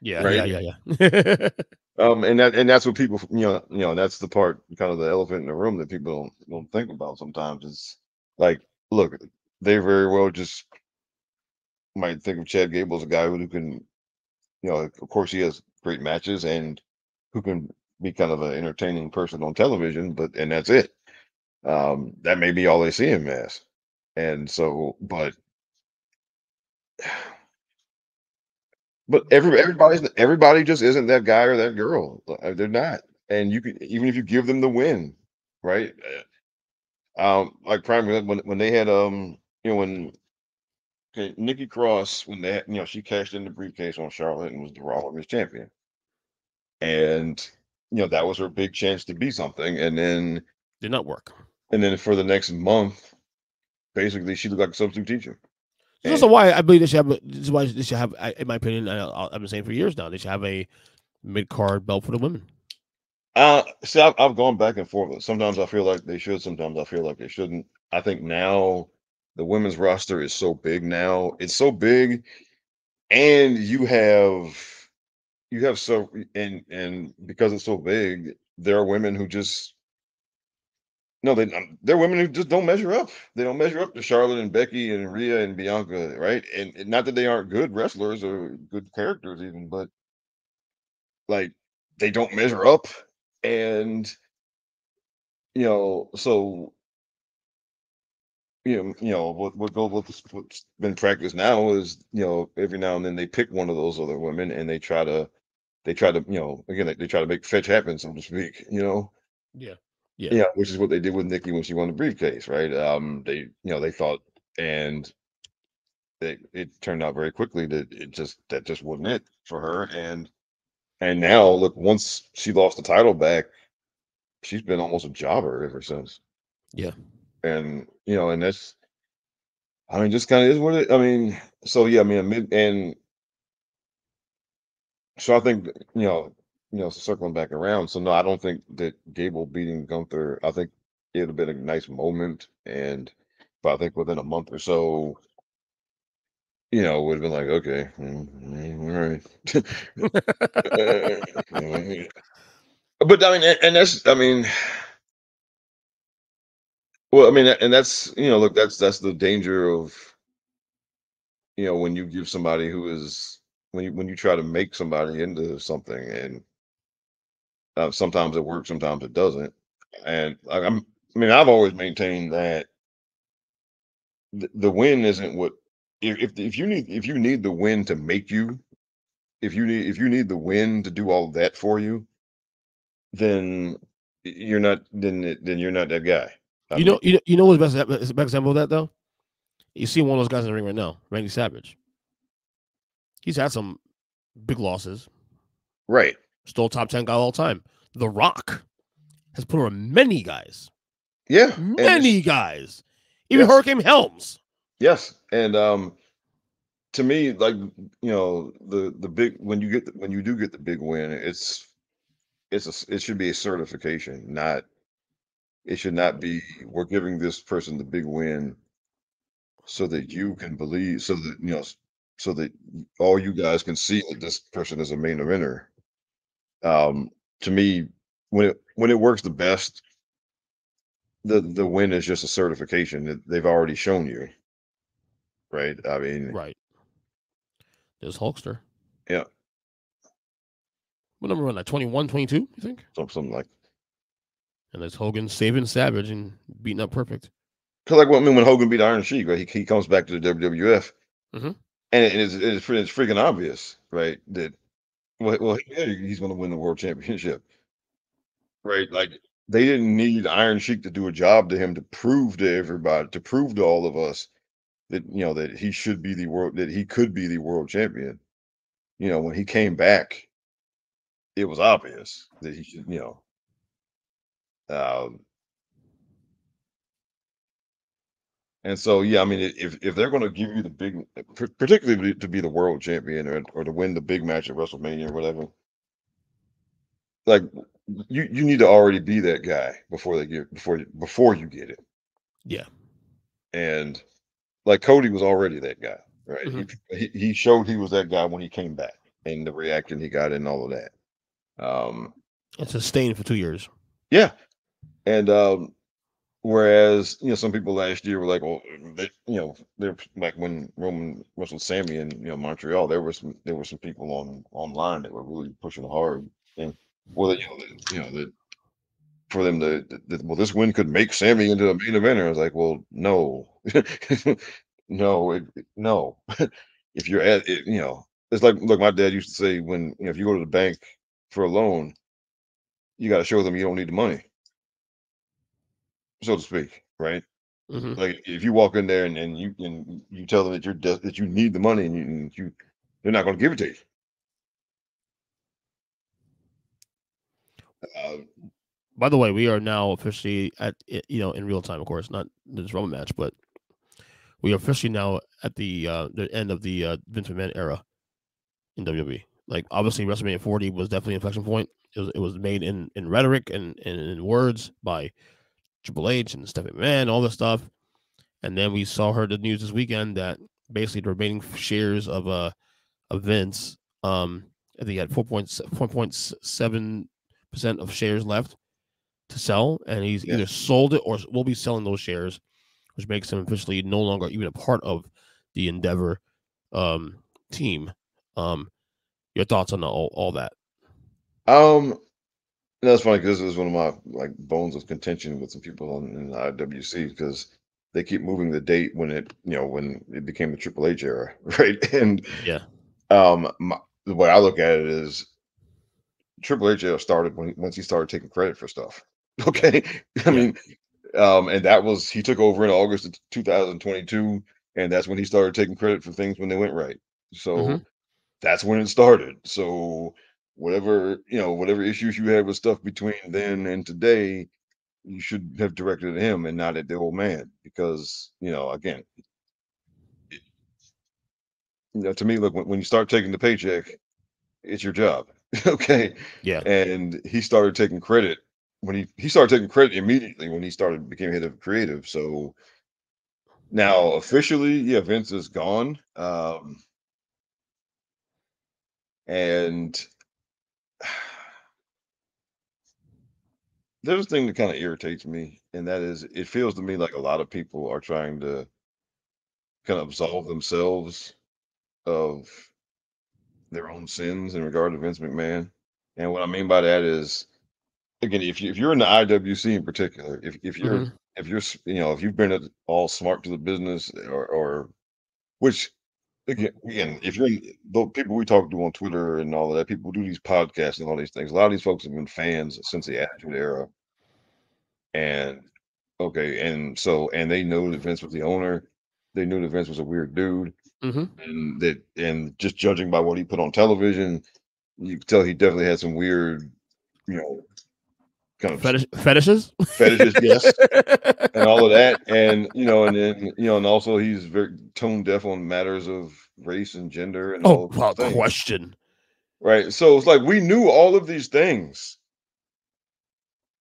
Yeah. right. Yeah. Yeah. Yeah. And that's what people, that's the part, kind of the elephant in the room that people don't think about sometimes is like, look, they very well just might think of Chad Gable as a guy who can, of course, he has great matches and who can be kind of an entertaining person on television, and that's it. That may be all they see him as. And so, but everybody just isn't that guy or that girl. They're not. And you can even if you give them the win, right? Like prime when they had when okay, Nikki Cross when they had, she cashed in the briefcase on Charlotte and was the Raw Women's Champion, and that was her big chance to be something, Did not work. and then for the next month, basically she looked like a substitute teacher. This is And also why I believe they should have. This is why they should have, in my opinion, I've been saying for years now, they should have a mid card belt for the women. see, I've gone back and forth. Sometimes I feel like they should. Sometimes I feel like they shouldn't. I think now the women's roster is so big now. It's so big, and you have so and because it's so big, there are women who just no, there are women who just don't measure up. They don't measure up to Charlotte and Becky and Rhea and Bianca, right? And not that they aren't good wrestlers or good characters, even, but like they don't measure up, and so what's been practiced now is every now and then they pick one of those other women and they try to again they try to make fetch happen, so to speak. Yeah. Yeah. Yeah, which is what they did with Nikki when she won the briefcase, right? They thought, and it turned out very quickly that that just wasn't it for her, and now look, once she lost the title back, she's been almost a jobber ever since, Yeah. and and that's I mean just kind of is what it. I mean, so yeah, I mean, So I think circling back around. So no, I don't think that Gable beating Gunther. I think it'd have been a nice moment, but I think within a month or so, would have been like, okay, all right. But I mean, and that's, I mean, well, I mean, and that's, look, that's the danger of, when you give somebody who is, when you try to make somebody into something, and sometimes it works, sometimes it doesn't. And I mean, I've always maintained that the win isn't what, if you need the win to make you, if you need the win to do all of that for you, then you're not, then you're not that guy. I mean, You know what's best example of that though? You see one of those guys in the ring right now, Randy Savage. He's had some big losses. right. Still top 10 guy all time. The Rock has put over many guys, Yeah. And many guys, even yes, Hurricane Helms. yes. And to me, like, the big, when you do get the big win, it should be a certification, not, it should not be, we're giving this person the big win so that you can believe, so that, so that all you guys can see that this person is a main eventer. Um, to me, when it works the best, the win is just a certification that they've already shown you, right? I mean, Right. There's Hulkster. yeah, What number was that? 21, 22, you think? something like, And there's Hogan saving Savage and beating up Perfect. because like, I mean, when Hogan beat Iron Sheik, right? He comes back to the WWF, Mm-hmm. and it's freaking obvious, right? That, well, yeah, he's going to win the world championship, right? Like, they didn't need Iron Sheik to do a job to him to prove to everybody, to prove to all of us that, that he should be the world, that he could be the world champion. When he came back, it was obvious that he should, um, and so, yeah, I mean, if they're going to give you the big, particularly to be the world champion, or to win the big match at WrestleMania or whatever, like, you need to already be that guy before you get it. Yeah. And like, Cody was already that guy, right? Mm-hmm. He showed he was that guy when he came back, and the reaction he got and all of that. Um, It's sustained for 2 years. yeah, and whereas, some people last year were like, well, they're like, when Roman wrestled Sammy in, Montreal, there were some people online that were really pushing hard, and, well, that for them well, this win could make Sammy into a main eventer. I was like, well, no, no, no. If you're at it, it's like, look, my dad used to say, when, if you go to the bank for a loan, you got to show them you don't need the money, so to speak, right? Mm-hmm. Like, if you walk in there, and you tell them that that you need the money, and they're not going to give it to you. Uh, By the way, we are now officially in real time, of course, not this Roman match, but we are officially now at the end of the Vince McMahon era in WWE. Like, obviously, WrestleMania 40 was definitely an inflection point. It was made in rhetoric and in words by Triple H and Stephanie McMahon, all this stuff. And then we saw her the news this weekend that basically the remaining shares of Vince, I think he had 4.7% of shares left to sell, and he's yeah. either sold it or will be selling those shares, which makes him officially no longer even a part of the Endeavor um, team. Um, your thoughts on all that? Um, that's funny, because this is one of my, like, bones of contention with some people in the IWC, because they keep moving the date when it became the Triple H era, right? And Yeah, the way I look at it is, Triple H era started once he started taking credit for stuff. yeah, Okay, I yeah. mean, and that was, he took over in August of 2022, and that's when he started taking credit for things when they went right. Mm-hmm. So that's when it started. So whatever issues you had with stuff between then and today, you should have directed at him and not at the old man, because, again, to me, look, when you start taking the paycheck, It's your job. Okay. Yeah. And he started taking credit when he started taking credit immediately when he started became head of creative. So now officially, yeah, Vince is gone. And there's a thing that kind of irritates me, and that is it feels to me like a lot of people are trying to kind of absolve themselves of their own sins in regard to Vince McMahon. And what I mean by that is, again, if you're in the IWC in particular, Hmm. if you're if you've been all smart to the business or which again, if you're in the people we talk to on Twitter and all of that, people who do these podcasts and all these things, a lot of these folks have been fans since the Attitude Era, and okay, and they know that Vince was the owner. They knew that Vince was a weird dude, Hmm. and just judging by what he put on television, you could tell he definitely had some weird, you know, kind of Fetishes. fetishes, yes, and all of that, and and then and also he's very tone deaf on matters of race and gender and Oh, all of these well, things, question. right? So it's like we knew all of these things,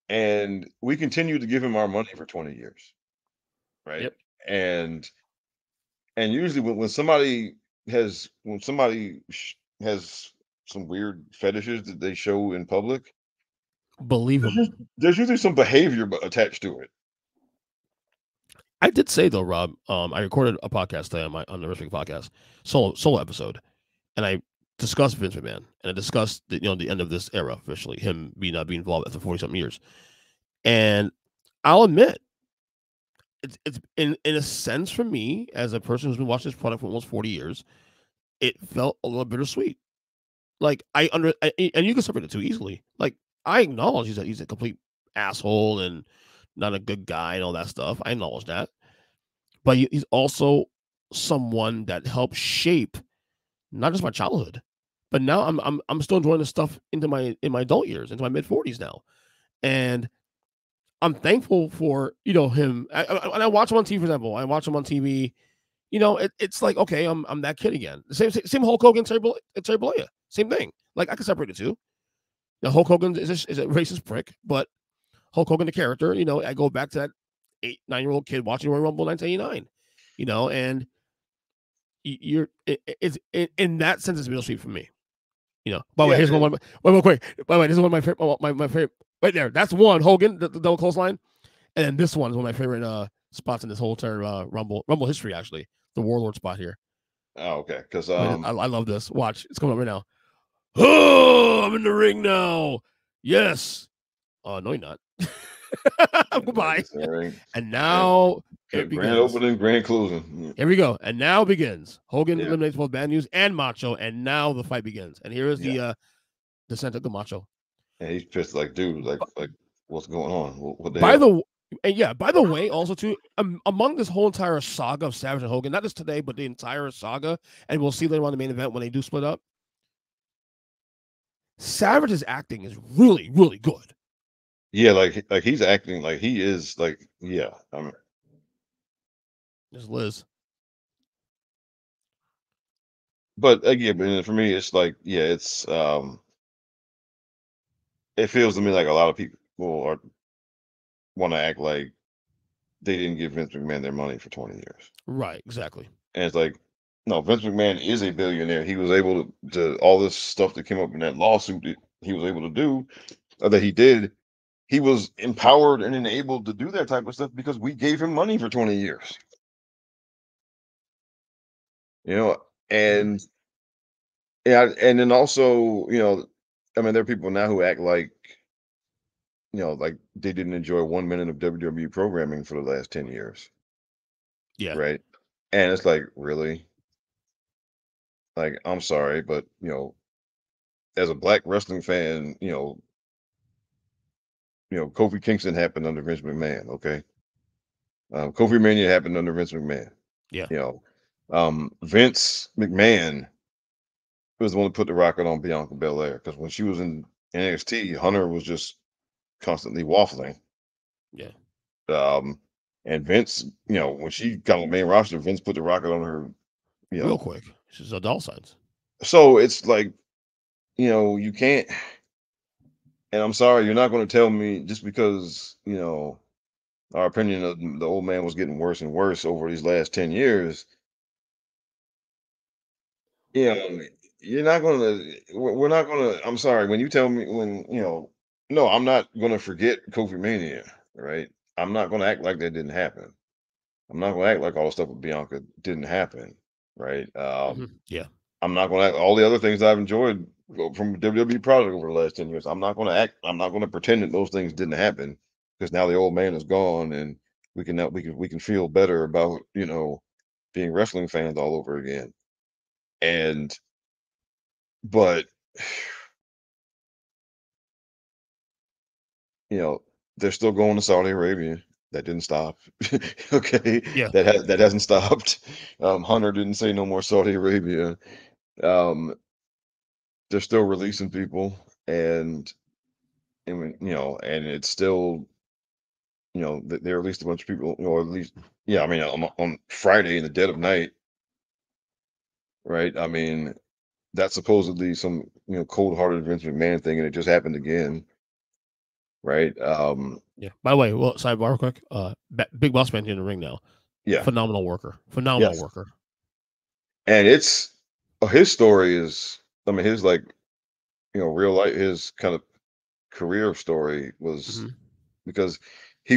and we continued to give him our money for 20 years, right? Yep. And usually when somebody has some weird fetishes that they show in public, Believe him. there's usually some behavior attached to it. I did say though, Rob. I recorded a podcast today on the Retrospective podcast, solo episode, and I discussed Vince McMahon, and I discussed the end of this era officially, him being not being involved after 40 something years. And I'll admit, it's in a sense for me as a person who's been watching this product for almost 40 years, it felt a little bittersweet. Like and you can separate the two easily. Like I acknowledge he's a complete asshole and not a good guy and all that stuff. I acknowledge that, but he's also someone that helped shape not just my childhood, but now I'm still enjoying this stuff in my adult years, into my mid 40s now, and I'm thankful for him. When I watch him on TV, for example, I watch him on TV. It's like okay, I'm that kid again. The same Hulk Hogan, Terry Bollea, same thing. Like I can separate the two. Now Hulk Hogan is a racist prick, but Hulk Hogan the character, I go back to that 8, 9-year-old kid watching Royal Rumble 1989, and it's in that sense it's real sweet for me. By the way, Yeah, here's one. Wait, real quick. By the way, this is one of my favorite. My favorite. Right there. That's one Hogan, the double clothesline, and then this one is one of my favorite spots in this whole entire Rumble history. Actually, the Warlord spot here. oh, okay, because I love this. Watch, it's coming up right now. Oh, I'm in the ring now. Yes. Oh no, you're not. Goodbye. And now it grand begins. opening, grand closing. Here we go. And now begins. Hogan Yeah, eliminates both Bad News and Macho, and now the fight begins. And here is yeah, the descent of the Macho. and he's pissed like, dude, like what's going on? What the By hell? the and yeah, by the way, also too, among this whole entire saga of Savage and Hogan, not just today, but the entire saga, and we'll see later on the main event when they do split up. Savage's acting is really, really good. Yeah, like he's acting like he is like yeah. I mean, There's Liz. but again, but for me, it's like yeah, it feels to me like a lot of people are want to act like they didn't give Vince McMahon their money for 20 years. Right, exactly. And it's like, no, Vince McMahon is a billionaire. He was able to all this stuff that came up in that lawsuit that he was able to do, or that he did. He was empowered and enabled to do that type of stuff because we gave him money for 20 years. You know, Mhm. and yeah, and then also, I mean, there are people now who act like, like they didn't enjoy 1 minute of WWE programming for the last 10 years, Yeah. right? And it's like, really? Like, I'm sorry, but as a black wrestling fan, Kofi Kingston happened under Vince McMahon. Okay, Kofi Mania happened under Vince McMahon. Yeah. You Vince McMahon was the one who put the rocket on Bianca Belair because when she was in NXT, Hunter was just constantly waffling. Yeah. Um, and Vince, when she got on the main roster, Vince put the rocket on her. You Real know, quick. She's a doll signs. so it's like you can't. And I'm sorry, you're not going to tell me just because our opinion of the old man was getting worse and worse over these last 10 years. You know, you're not going to. We're not going to. I'm sorry when you tell me when No, I'm not going to forget Kofi Mania. Right? I'm not going to act like that didn't happen. I'm not going to act like all the stuff with Bianca didn't happen. Right? Yeah. I'm not going to act all the other things I've enjoyed from WWE product over the last 10 years. I'm not going to act. I'm not going to pretend that those things didn't happen because now the old man is gone and we can feel better about being wrestling fans all over again. And but you know they're still going to Saudi Arabia. That didn't stop. Okay, Yeah. that hasn't stopped. Hunter didn't say no more Saudi Arabia. Um, they're still releasing people, and it's still they released a bunch of people, or at least, yeah, I mean, on Friday in the dead of night, right? I mean, that's supposedly some cold-hearted Vince McMahon thing, and it just happened again, right? Yeah. By the way, well, sidebar real quick. Big Boss Man here in the ring now. Yeah, Phenomenal worker. Phenomenal yes, worker. and it's his story is, I mean, his like real life, his kind of career story was Hmm. because he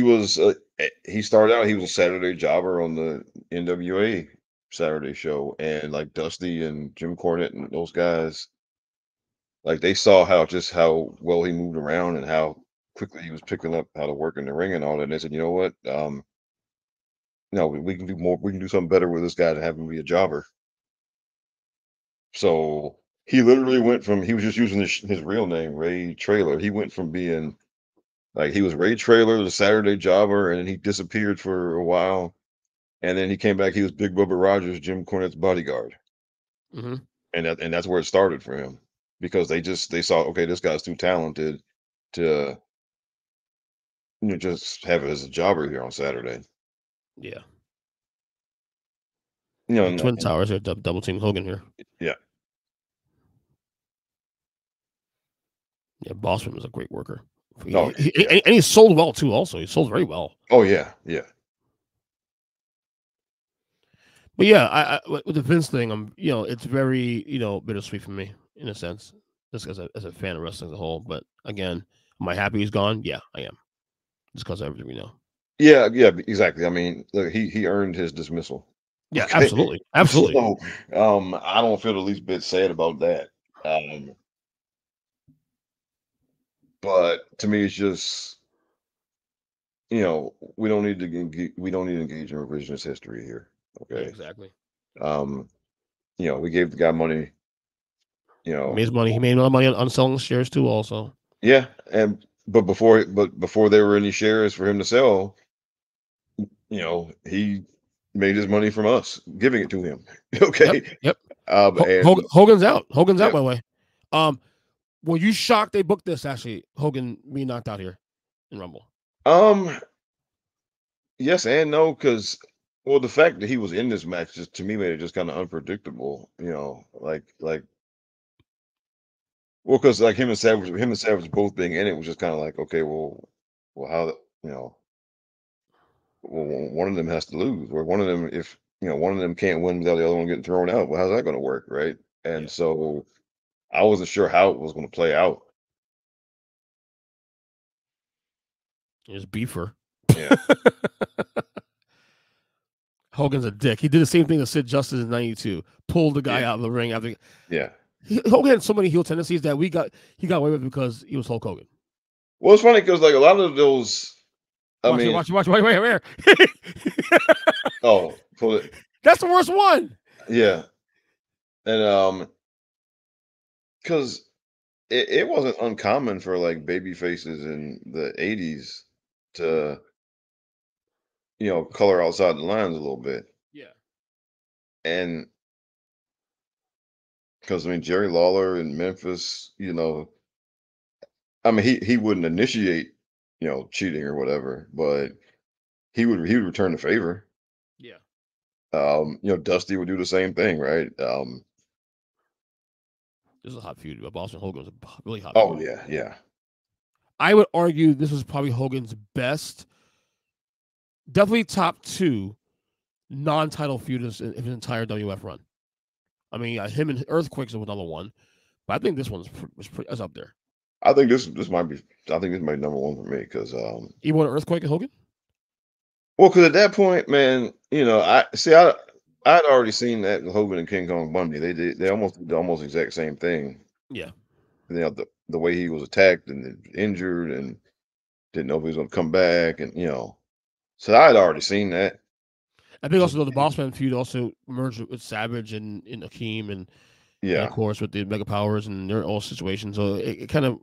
started out, he was a Saturday jobber on the NWA Saturday show, and like Dusty and Jim Cornette and those guys, like they saw how well he moved around and how quickly he was picking up how to work in the ring and all that. And they said, you know what, no, we can do more. We can do something better with this guy than have him be a jobber. So he literally went from, he was just using his real name, Ray Trailer. He went from being like, he was Ray Trailer, the Saturday jobber, and then he disappeared for a while. And then he came back. He was Big Bubba Rogers, Jim Cornette's bodyguard, Hmm. and that's where it started for him because they saw, okay, this guy's too talented to just have it as a jobber here on Saturday. Yeah. Yeah. And, Twin Towers here. Double team Hogan here. yeah, Yeah. Bossman was a great worker. no, yeah, And he sold well too. Also, he sold very well. oh yeah, yeah, But yeah, with the Vince thing, it's very bittersweet for me in a sense, just as a fan of wrestling as a whole. But again, am I happy he's gone? Yeah, I am, just because of everything we know. yeah, yeah, exactly. I mean, look, he earned his dismissal. Yeah, Okay, absolutely, absolutely. so I don't feel the least bit sad about that. Um, but to me, it's just we don't need to engage in revisionist history here. Yeah, Okay. exactly. Um, we gave the guy money, you He know, made his money. He made a lot of money on selling shares too. Also, yeah, and but before there were any shares for him to sell, he made his money from us, giving it to him. yep, Okay. yep. And Hogan's out. Hogan's out. yeah. By the way, um, were you shocked they booked this? Actually, Hogan being knocked out here in Rumble. Um, yes and no, because well, the fact that he was in this match just to me made it just kind of unpredictable, like well, because like him and Savage both being in it was just kind of like, okay, well, how, you know, well, one of them has to lose, or one of them, if one of them can't win without the other one getting thrown out. Well, how's that going to work, right? And Yeah, so I wasn't sure how it was going to play out. he's beefer. Yeah, Hogan's a dick. He did the same thing to Sid Justice in '92. Pulled the yeah, guy out of the ring after. yeah. Hogan had so many heel tendencies that he got away with because he was Hulk Hogan. Well, it's funny because like a lot of those, I Watch it, mean, watch it, watch it. Wait, wait, wait. oh, pull it, That's the worst one. yeah, and because it wasn't uncommon for like baby faces in the '80s to color outside the lines a little bit, Yeah, and because I mean Jerry Lawler in Memphis, I mean he wouldn't initiate cheating or whatever, but he would return the favor. yeah, Dusty would do the same thing, right? This is a hot feud. But Boston Hogan was a really hot Oh feud. yeah, yeah. I would argue this was probably Hogan's best, definitely top two non-title feud in his entire WF run. I mean, him and Earthquakes was another one, but I think this one's that's up there. I think this might be. I think this might be number one for me because You want Earthquake and Hogan? well, because at that point, man, I see. I'd already seen that with Hogan and King Kong Bundy. They almost did the almost exact same thing. Yeah, The way he was attacked and injured and didn't know if he was going to come back, and so I'd already seen that. I think So also the Bossman feud also merged with Savage and Akeem and of yeah. course with the Mega Powers and their all situations. So it kind of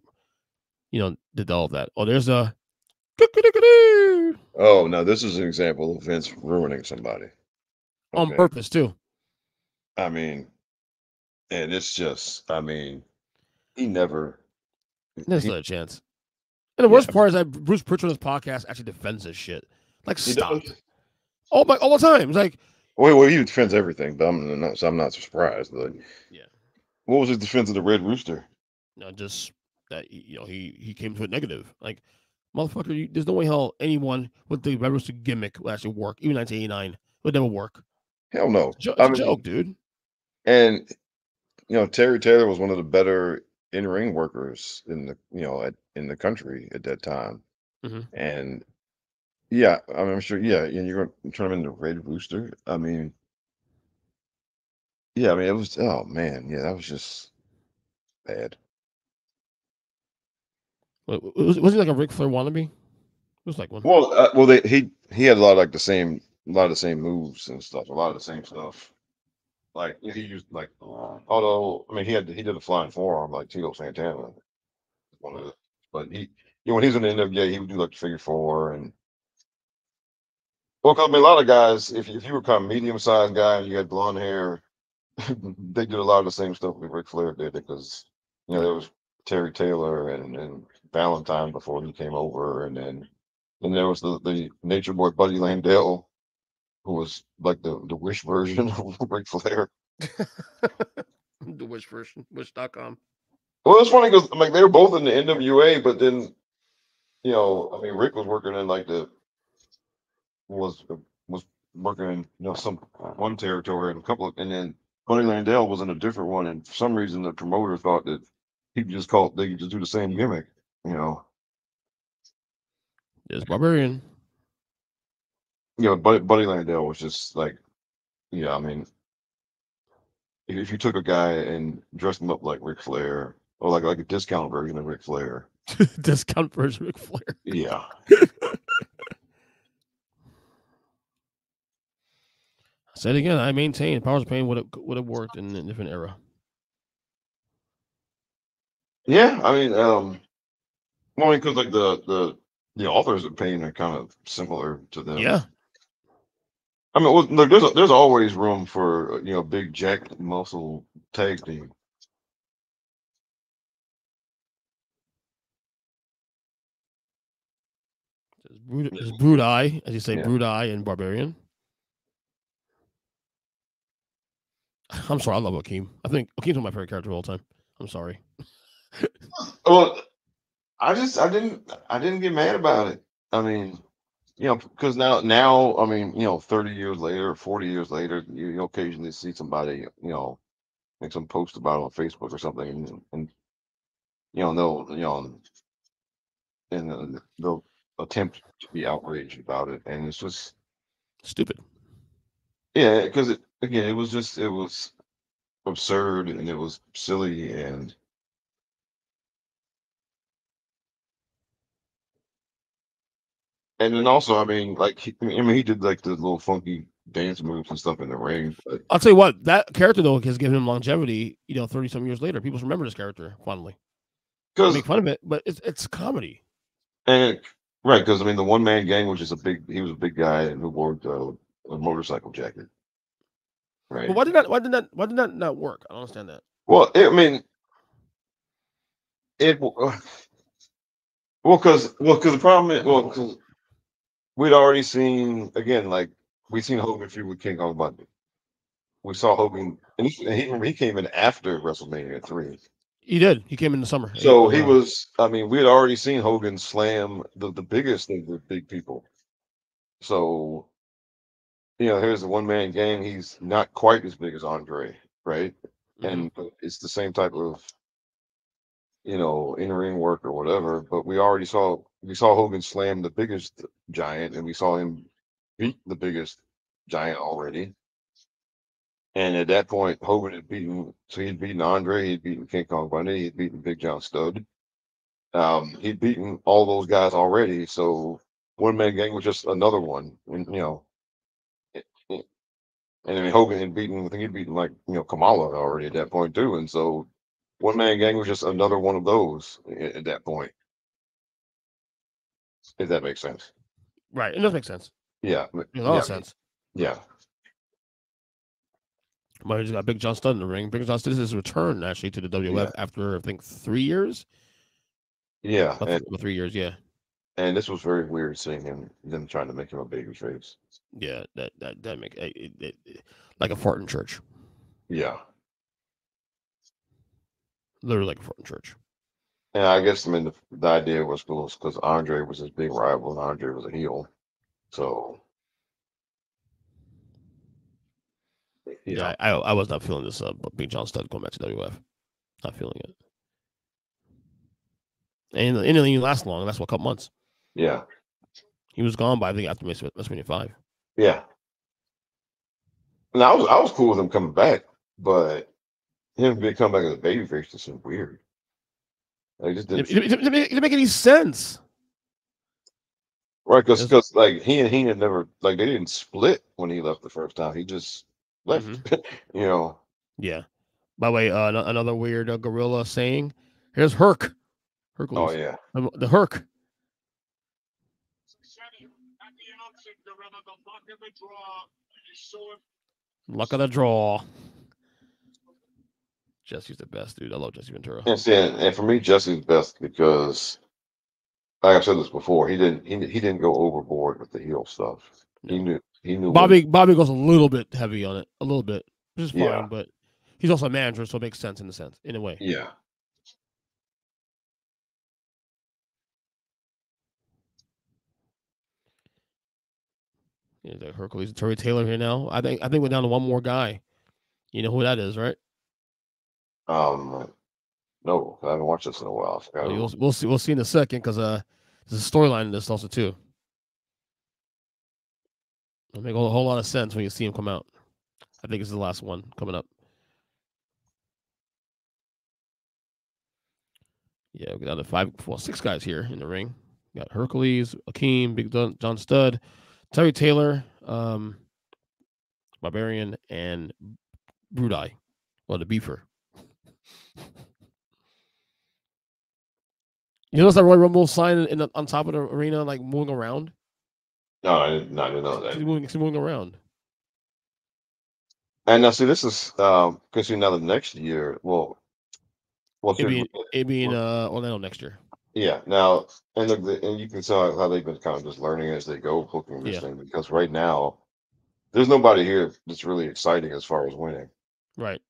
did all of that. Oh, there's a Oh no, this is an example of Vince ruining somebody. on Okay, purpose too. I mean, and it's just, I mean, he never, Never he, stood a chance. And the yeah, worst part is that Bruce Pritchard on his podcast actually defends this shit. Like, he stop. does. All the time. It's like, Well, he defends everything, but I'm not surprised. But yeah, what was his defense of the Red Rooster? just that he came to it negative. Like, motherfucker, there's no way hell anyone with the Red Rooster gimmick will actually work. Even 1989 would never work. Hell no. It's I a mean, joke, dude. and Terry Taylor was one of the better in ring workers in the in the country at that time, Mm-hmm. and yeah, I mean, I'm sure. Yeah, and you're going to turn him into Red Rooster. I mean, yeah, I mean, it was. Oh man, yeah, that was just bad. Was he like a Ric Flair wannabe? It was like one. Well, he had a lot of like a lot of the same moves and stuff, a lot of the same stuff. Like he used like, although I mean, he did a flying forearm like Tito Santana, one of the, but when he was in the NWA, he would do like the figure four and well, 'cause, I mean, a lot of guys, if you were kind of medium sized guy and you had blonde hair, they did a lot of the same stuff that Ric Flair did because Right. there was Terry Taylor and Valentine before he came over, and then there was the Nature Boy Buddy Landell, who was like the Wish version of Ric Flair. The Wish version, Wish.com. Well, it's funny because like they were both in the NWA, but then I mean, Rick was working in like was was working in some one territory and a couple of, and then Buddy Landell was in a different one, and for some reason the promoter thought that they could just do the same gimmick, you know. Yes, Barbarian. Buddy Landell was just like, yeah, I mean, if you took a guy and dressed him up like Ric Flair or like a discount version of Ric Flair, Discount version Ric Flair. yeah. Said again, I maintain Powers of Pain would have worked in a different era. Yeah, I mean, well, because like the authors of Pain are kind of similar to them. Yeah. I mean, well, look, there's always room for big jack muscle tag team. There's Brood Eye, as you say, Yeah. Brood Eye and Barbarian. I'm sorry, I love Akeem. I think Akeem's one of my favorite characters of all time. I'm sorry. Well, I didn't get mad about it. I mean, because now, I mean, 30 years later, 40 years later, you occasionally see somebody, make some post about it on Facebook or something, and they'll, they'll attempt to be outraged about it, and it's just, Stupid. yeah, because it was absurd and it was silly and then also, I mean, like, he did like the little funky dance moves and stuff in the ring, but I'll tell you what, that character though has given him longevity. 30 some years later, people remember this character fondly. They because make fun of it, but it's comedy. and right, because I mean, the one man gang was just he was a big guy who wore a motorcycle jacket, But right? why did that not work? I don't understand that. Well, I mean, it because the problem is, well, 'cause we'd already seen again, like we seen Hogan feud with King Kong Bundy. we saw Hogan, and he came in after WrestleMania 3. He did. He came in the summer. So he was. I mean, we had already seen Hogan slam the biggest of the big people. So here's the one man gang. He's not quite as big as Andre, right? And it's the same type of in ring work or whatever. But we saw Hogan slam the biggest giant, and we saw him beat the biggest giant already. And at that point, Hogan had beaten. So he'd beaten Andre, he'd beaten King Kong Bundy, he'd beaten Big John Studd. He'd beaten all those guys already. So one man gang was just another one, and it- it- and I mean Hogan had beaten. I think he'd beaten like Kamala already at that point too. And so one man gang was just another one of those at that point. If that makes sense. Right. It does make sense. Yeah. It makes a lot of sense. Yeah. But he's got Big John Studd in the ring. Big John Studd is his return actually to the WWF after I think 3 years. Yeah. About 3 years. Yeah. And this was very weird seeing them trying to make him a babyface. Yeah, that make it like a fart in church. Yeah. Literally like a fart in church. And I guess the idea was because Andre was his big rival and Andre was a heel. So yeah, I was not feeling this Big John Studd going back to WWF. Not feeling it. And it didn't last long. That's what, a couple months. Yeah. He was gone by I think after WrestleMania 5. Yeah. And I was cool with him coming back, but him come back as a babyface just seemed weird. Like just It didn't make any sense. Right, because like he and Heenan never they didn't split when he left the first time. He just left. Yeah. By the way, another weird gorilla saying, "Here's Hercules." Oh yeah. The Herc. Luck of the draw. Jesse's the best, dude. I love Jesse Ventura. And for me, Jesse's best because, like I've said this before, he didn't go overboard with the heel stuff. No. He knew. Bobby goes a little bit heavy on it, a little bit, which is fine. Yeah. But he's also a manager, so it makes sense in a way. Yeah. Yeah, the Hercules, Terry Taylor here now. I think we're down to one more guy. You know who that is, right? No, I haven't watched this in a while. Well, we'll see in a second because there's a storyline in this also too. It'll make a whole lot of sense when you see him come out. I think it's the last one coming up. Yeah, we got the 6 guys here in the ring. We got Hercules, Akeem, Big John Studd, Terry Taylor, Barbarian, and Brudai. Well, the Beefer. You notice that Royal Rumble sign on top of the arena, like moving around? No, I didn't know that. He's moving around. And now, see, this is because now the next year, it being Orlando next year. Yeah. Now, and you can tell how they've been kind of just learning as they go, booking this thing. Because right now, there's nobody here that's really exciting as far as winning. Right.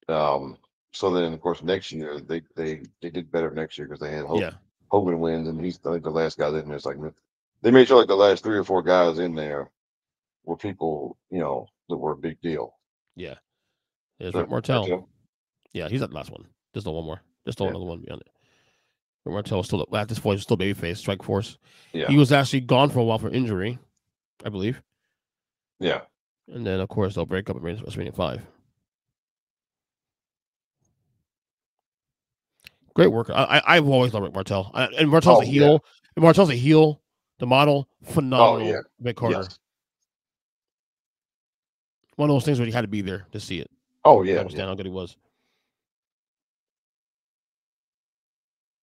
So then, of course, next year they did better next year because they had Hogan wins, and he's like the last guy in there. It's like they made sure like the last 3 or 4 guys in there were people that were a big deal. Yeah. There's Rick Martel. Yeah, he's at the last one. There's no one more. There's still another one beyond it. Rick Martel was still at this point, still babyface, Strike Force. Yeah. He was actually gone for a while for injury, I believe. Yeah. And then of course they'll break up at WrestleMania 5. Great work. I've always loved Rick Martel. And Martel's a heel. Yeah. And Martel's a heel. The model, phenomenal. Mick Carter. Yes. One of those things where you had to be there to see it. Oh yeah. Understand how good he was.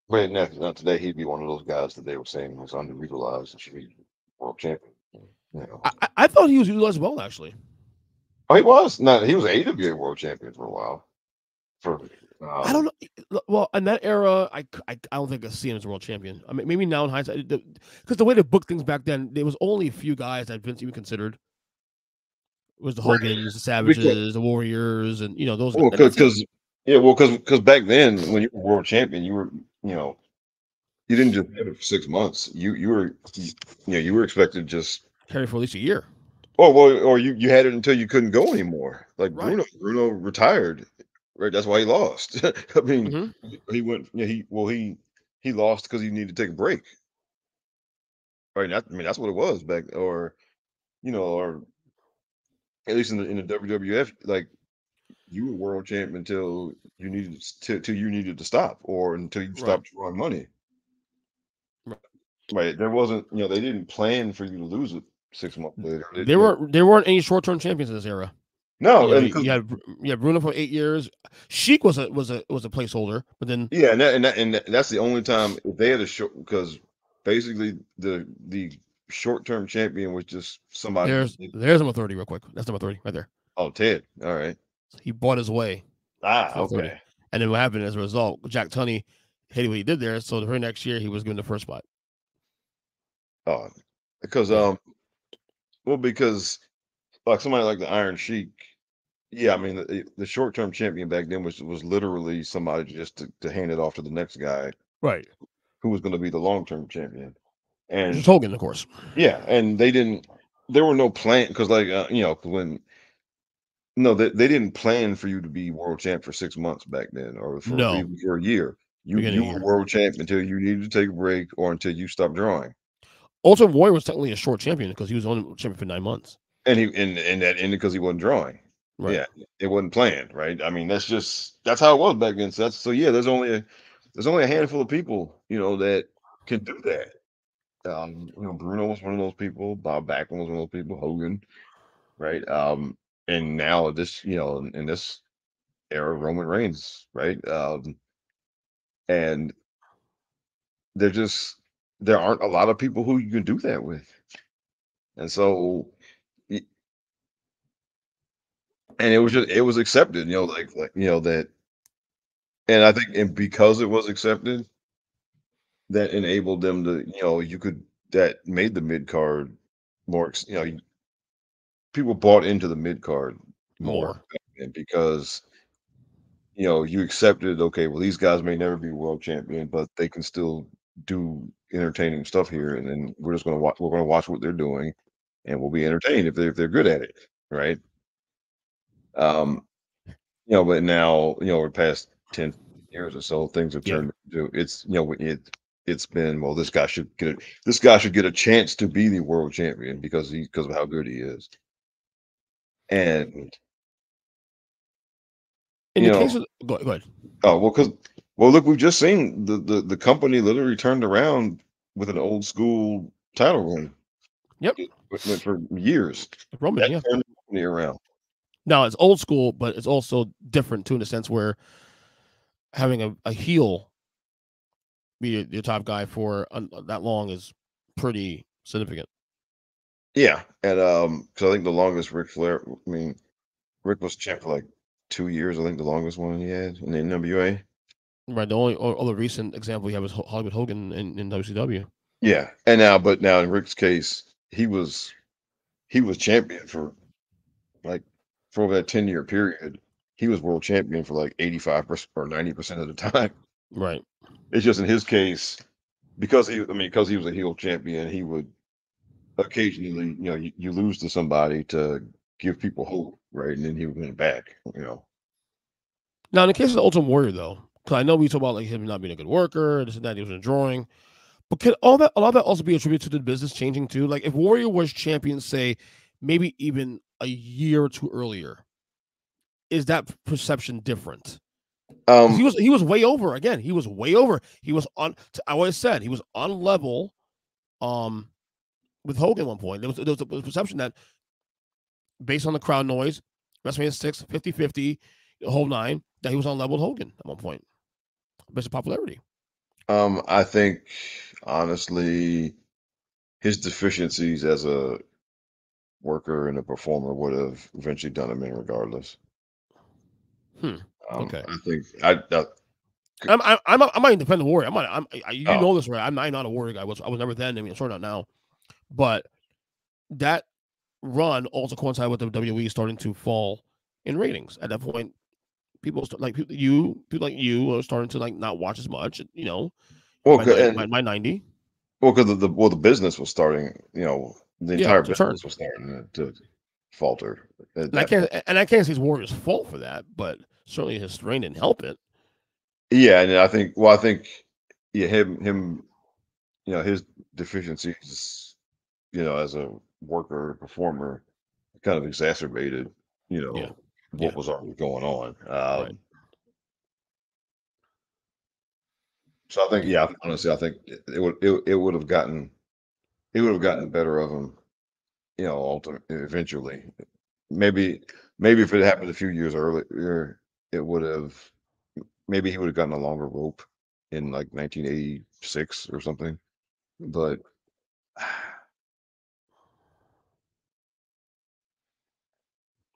But now today he'd be one of those guys that they were saying was underutilized and should be world champion. I thought he was utilized well, actually. Oh, he was. No, he was AWA world champion for a while. I don't know. Well, in that era, I don't think I see him as a world champion. I mean, maybe now in hindsight, because the way they booked things back then, there was only a few guys that Vince even considered It was the Right. Hogans, the Because Savages, the Warriors, and those. well, And that's it. because yeah, well, because back then when you were world champion, you were you didn't just have it for 6 months. You were expected to just Carry for at least a year. or you had it until you couldn't go anymore. Like Right. Bruno retired, right? That's why he lost. I mean, Hmm. he went. Yeah, he lost because he needed to take a break. Right? I mean, that's what it was back, or at least in the WWF, like you were world champ until you needed to stop, or until you Right. stopped drawing money. Right. Right? There wasn't, they didn't plan for you to lose it 6 months later. There weren't any short term champions in this era. No, You know, and you, because you had Bruno for 8 years. Sheik was a placeholder, but then yeah, that's the only time if they had a short because basically the short term champion was just somebody. there's number 30 real quick. That's number 30 right there. Oh, Ted. All right. He bought his way Ah, to number 30, okay. and then what happened as a result? Jack Tunney hated what he did there, so the very next year he was given the first spot. Oh, because Yeah. because like somebody like the Iron Sheik. Yeah, I mean the short term champion back then was literally somebody just to hand it off to the next guy Right. who was going to be the long term champion. Which is And Hogan, of course. yeah, and they didn't. There were no plan because like when no they didn't plan for you to be world champ for 6 months back then or for No, even for a year. You beginning of the were year. world champ until you needed to take a break or until you stopped drawing. Ultimate Warrior was technically a short champion because he was only champion for 9 months. And that ended because he wasn't drawing. Right. Yeah, it wasn't planned, right? I mean, that's how it was back then. So yeah, there's only a handful of people, that can do that. Bruno was one of those people, Bob Backlund was one of those people, Hogan, right? And now in this era, Roman Reigns, right? And there just there aren't a lot of people who you can do that with. And so y- and it was accepted, that and I think and because it was accepted, that enabled them to, that made the mid card more, people bought into the mid card more More. and because, you accepted, okay, well, these guys may never be world champion, but they can still do entertaining stuff here, and then we're gonna watch what they're doing, and we'll be entertained if they're good at it, right? Um, but now, we're past 10 years or so, things have Yeah. turned into it's been, well, this guy should get a chance to be the world champion because of how good he is. And, In you the know, case of go ahead. oh, look, we've just seen the company literally turned around with an old school title run. Yep. It went for years. Roman. That Yeah. turned the company around. Now it's old school, but it's also different too in the sense where having a heel be your top guy for that long is pretty significant. Yeah, and, 'cause I think the longest Ric Flair I mean, Rick was champ for, like, 2 years, I think the longest one he had in the NWA. Right. The only other recent example we have is Hollywood Hogan in WCW. Yeah, but now in Rick's case, he was champion like, for over that 10-year period, he was world champion for, like, 85% or 90% of the time. Right. It's just in his case, because he was a heel champion, he would occasionally, you lose to somebody to give people hope, right? And then he would win it back. Now in the case of the Ultimate Warrior, though, because I know we talk about like him not being a good worker, this and that, he was in drawing, but could a lot of that also be attributed to the business changing too? Like if Warrior was champion, say maybe even a year or two earlier, is that perception different? Because Um, he was way over again. He was way over. He was on. I always said he was on level. Um, with Hogan at one point, there was a perception that based on the crowd noise, WrestleMania 6, 50-50, the whole nine, that he was on level with Hogan at one point, based on popularity. I think honestly, his deficiencies as a worker and a performer would have eventually done him in regardless. Hmm. Okay. I think I c- I'm not independent warrior. You oh know this, right? I'm not a warrior guy. I was never then. I mean, I'm sure not now. But that run also coincided with the WWE starting to fall in ratings. At that point, people like you are starting to like not watch as much. Well, By and 90, well, because the business was starting, the yeah, entire to turn. business was starting to falter at And I that can't point. and I can't say it's Warrior's fault for that, but certainly his strain didn't help it. Yeah, and I think, yeah, him, his deficiencies, as a worker, performer, kind of exacerbated, Yeah, what yeah, was already going on. right, So I think, yeah, yeah, honestly, I think it would have gotten the better of him, eventually. Maybe maybe if it happened a few years earlier, it would have maybe he would have gotten a longer rope in like 1986 or something. But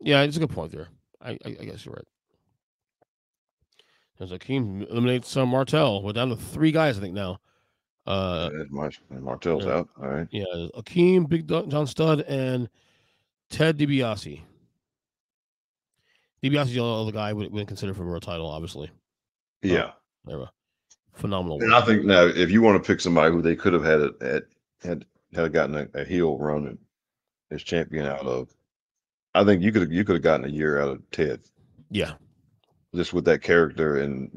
yeah. It's a good point there. I guess you're right. As Akeem eliminates Martel, we're down to three guys, I think now. Uh, Martell's uh out. All right. yeah, Akeem, John Studd, and Ted DiBiase. DiBiase's the only other guy we consider for a world title, obviously. Um, Yeah. era. Phenomenal And I work. think now if you want to pick somebody who they could have had gotten a heel run as champion out of, I think you could have gotten a year out of Ted Yeah, just with that character and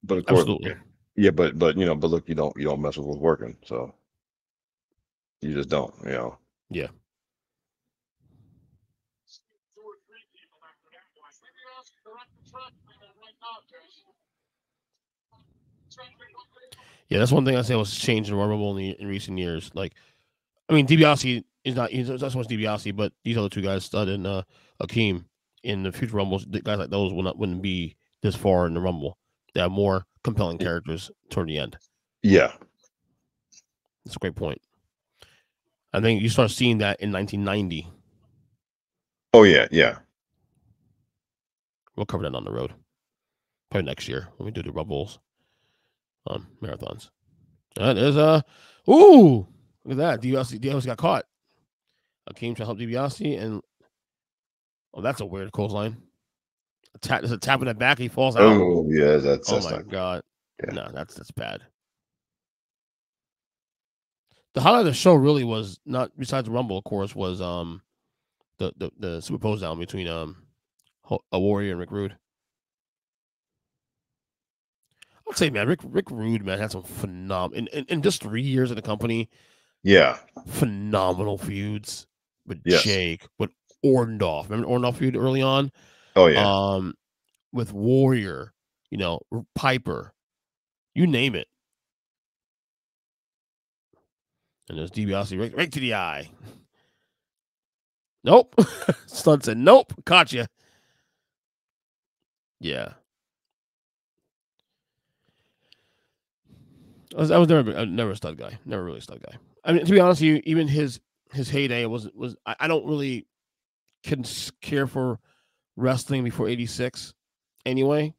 but of course, absolutely. yeah, but look, you don't mess with what's working, so you just don't. Yeah, yeah. That's one thing I say was changed in Royal Rumble in recent years. Like, I mean, DiBiase is he's not so much DiBiase, but these other two guys, Stud and Akeem, in the future Rumbles, the guys like those wouldn't be this far in the Rumble. They have more compelling Y- characters toward the end. Yeah. That's a great point. I think you start seeing that in 1990. Oh yeah, yeah. We'll cover that on the road, probably next year when we do the Rumbles marathons. There's ooh, look at that. DiBiase got caught. Akeem trying to help DiBiase, and that's a weird clothesline. There's a tap in the back. He falls out. Oh yeah, that's Oh that's my not good. god. Yeah. No, that's bad. The highlight of the show really was not besides the Rumble, of course, was the super pose down between a Warrior and Rick Rude. I'll say, man, Rick Rude, man, had some phenomenal in just 3 years in the company, Yeah. phenomenal feuds with Yes. Jake, with Orndorff. Remember Orndorff feud early on? Oh yeah. Um, with Warrior, Piper, you name it. And there's DiBiase right to the eye. Nope. Stunt said, nope, caught you. Yeah. I was never a stud guy. Never really a stud guy. I mean, to be honest with you, even his heyday was I don't really care for wrestling before '86 anyway.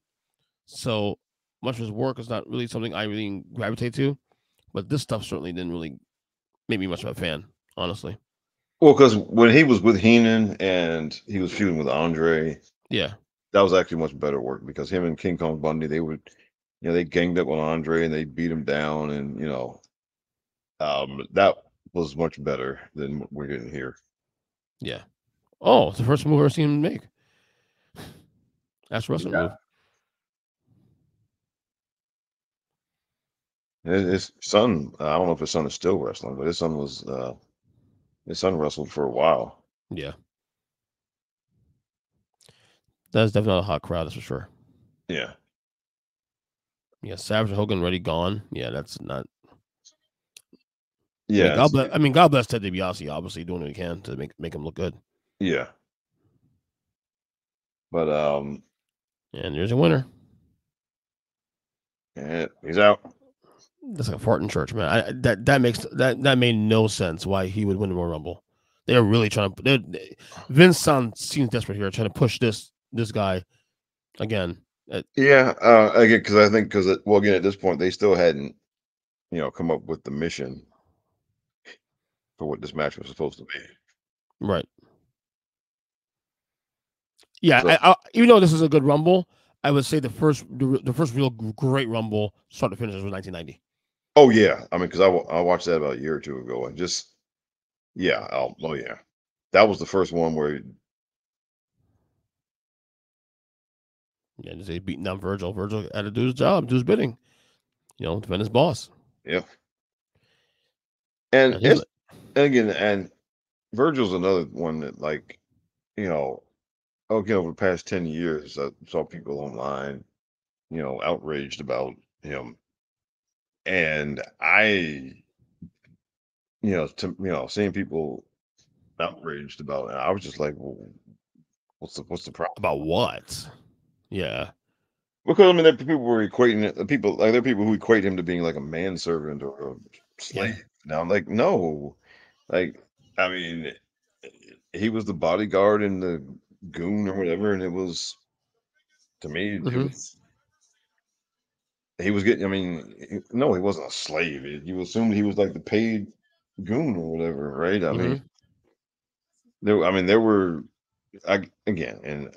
So much of his work is not really something I really gravitate to. But this stuff certainly didn't really make me much of a fan, honestly. Well, because when he was with Heenan and he was feuding with Andre, Yeah, that was actually much better work because him and King Kong Bundy, they ganged up on Andre and they beat him down, and that was much better than what we're getting here. yeah. Oh, it's the first move I've ever seen him make. That's a wrestling Yeah. move. His son, I don't know if his son is still wrestling, but his son wrestled for a while. Yeah, that's definitely not a hot crowd. That's for sure. Yeah. Yeah, Savage and Hogan already gone. Yeah, that's not. I mean, Yeah. God bless. I mean, God bless Ted DiBiase. Obviously, doing what he can to make him look good. Yeah. But And there's a winner. and he's out. That's like a fart in church, man. That made no sense why he would win the Royal Rumble. They're really trying to. Vince seems desperate here, trying to push this guy again. Yeah, again, because I think, well, again, at this point, they still hadn't, come up with the mission. for what this match was supposed to be. Right. Yeah. So, Even though this is a good Rumble, I would say the first real great Rumble, start to finish, was 1990. oh yeah, I mean, because I watched that about a year or two ago, and just yeah, oh yeah, that was the first one where Yeah, they beating down Virgil. Virgil had to do his job, do his bidding. Defend his boss. yeah, and And he's it's like, and again, and Virgil's another one that like you know, okay, over the past 10 years, I saw people online, outraged about him, and seeing people outraged about it, I was just like, well, what's the problem? about what? Yeah. Because I mean, there people were equating it. People like there are people who equate him to being like a manservant or a Yeah. slave. Now I'm like, no, like I mean, he was the bodyguard and the goon or whatever, and it was to me, it Mm-hmm. was he was getting. I mean, no, he wasn't a slave. You assumed he was like the paid goon or whatever, right? I mean, Mm-hmm. there were again, and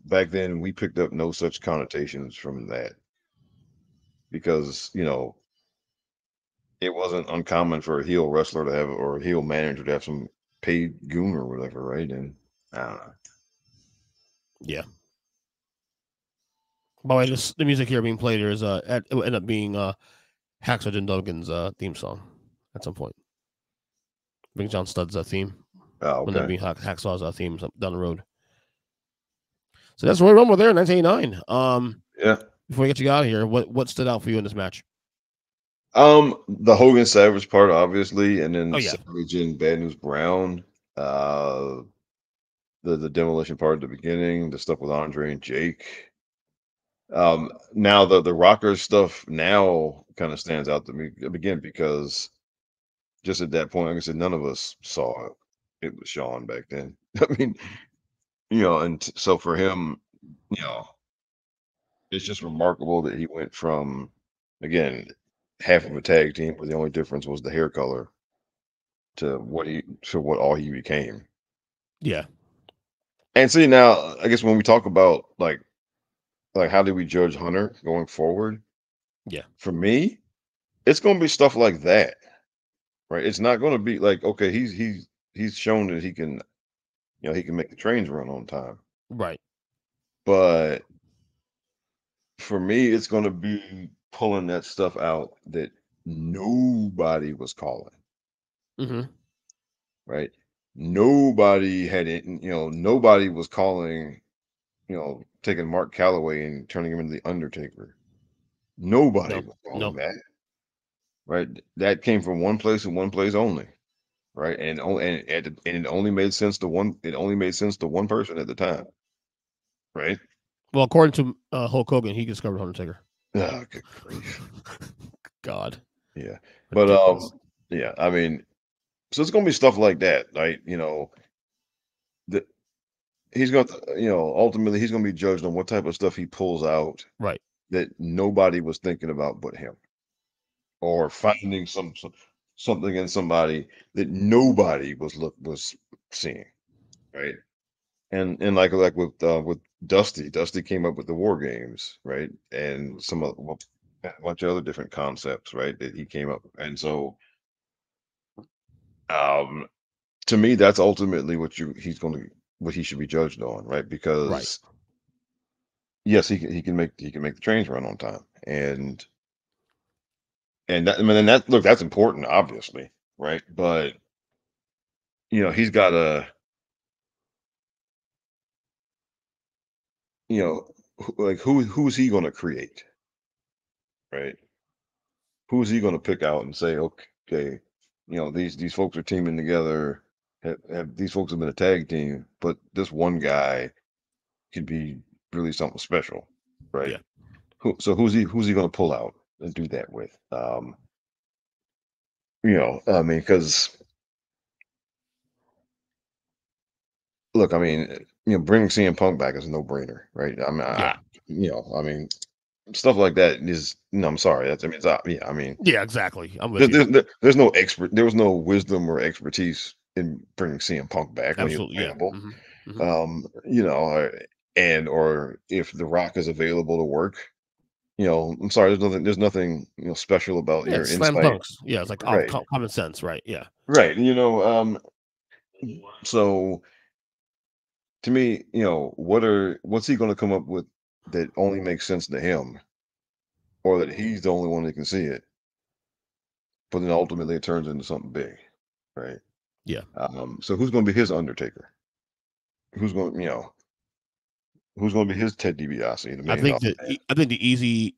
back then we picked up no such connotations from that because it wasn't uncommon for a heel wrestler to have or a heel manager to have some paid goon or whatever, right? And I don't know. Yeah. By the way, the music here being played here is it will end up being Hacksaw Jim Duggan's theme song at some point. Big John Studd's theme. Oh, Will end up okay. being Hacksaw's theme down the road. So that's Royal Rumble there in 1989. Yeah. Before we get you out of here, what stood out for you in this match? The Hogan Savage part, obviously, and Oh then yeah. Savage and Bad News Brown. Uh, the demolition part at the beginning, the stuff with Andre and Jake. Now the rocker stuff now kind of stands out to me again because just at that point, like I said, none of us saw it. It was Sean back then. I mean, and so for him, you know, it's just remarkable that he went from, again, half of a tag team where the only difference was the hair color to what all he became. Yeah. And see now, I guess when we talk about like how do we judge Hunter going forward? Yeah. For me, it's going to be stuff like that, right? It's not going to be like okay, he's shown that he can make the trains run on time, Right. but for me, it's going to be pulling that stuff out that nobody was calling. Mm-hmm. Right? Nobody had it, nobody was calling, taking Mark Calloway and turning him into the Undertaker. Nobody No. was calling No. that, right? That came from one place and one place only, right? And it only made sense to one. It only made sense to one person at the time, right? Well, according to Hulk Hogan, he discovered Undertaker. Ah, good grief. God, Yeah, but ridiculous. yeah. I mean, so it's gonna be stuff like that, right? That he's going to, ultimately he's gonna be judged on what type of stuff he pulls out Right. that nobody was thinking about but him, or finding something in somebody that nobody was seeing, right? And like with Dusty came up with the war games, right? And a bunch of other different concepts, right? That he came up, and so um, to me, that's ultimately what he should be judged on, right? Right. Because yes, he can make the trains run on time, and that I mean, and that look that's important, obviously, right? But he's got to, like who's he going to create, right? Who's he going to pick out and say, okay, these folks are teaming together. Have these folks have been a tag team, but this one guy could be really something special, right? Yeah. So who's he going to pull out and do that with? I mean, because look, I mean, bringing CM Punk back is a no brainer, right? I mean, Yeah. I mean, stuff like that is no. I'm sorry. That's I mean, yeah. I mean, Yeah, exactly. I'm with you. there's no expert. There was no wisdom or expertise in bringing CM Punk back when he was Absolutely, yeah. available. Hmm. Hmm. You know, and or if The Rock is available to work. I'm sorry. There's nothing special about Yeah, your it's slam insight. dunks. Yeah, it's like Right. common sense, right? Yeah, Right. So to me, what's he going to come up with that only makes sense to him, or that he's the only one that can see it, but then ultimately it turns into something big, right? yeah. So who's going to be his Undertaker? Who's going, you know, who's going to be his Ted DiBiase, the $1 Million Man? I think the easy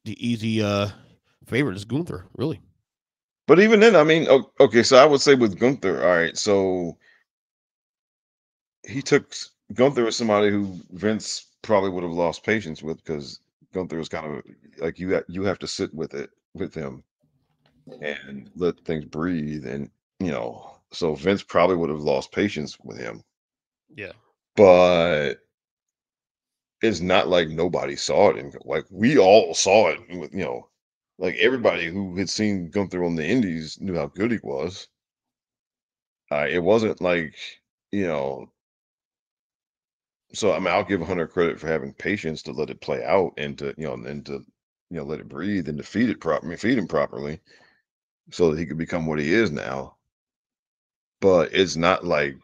favorite is Gunther. Really. But even then, I mean, okay, so I would say with Gunther, all right, so he took Gunther was somebody who Vince probably would have lost patience with because Gunther was kind of like you have to sit with it with him and let things breathe, and so Vince probably would have lost patience with him, Yeah. but it's not like nobody saw it, and like we all saw it with like everybody who had seen Gunther on the Indies knew how good he was. It wasn't like you know So I mean, I'll give Hunter credit for having patience to let it play out and to let it breathe and to feed him properly so that he could become what he is now. But it's not like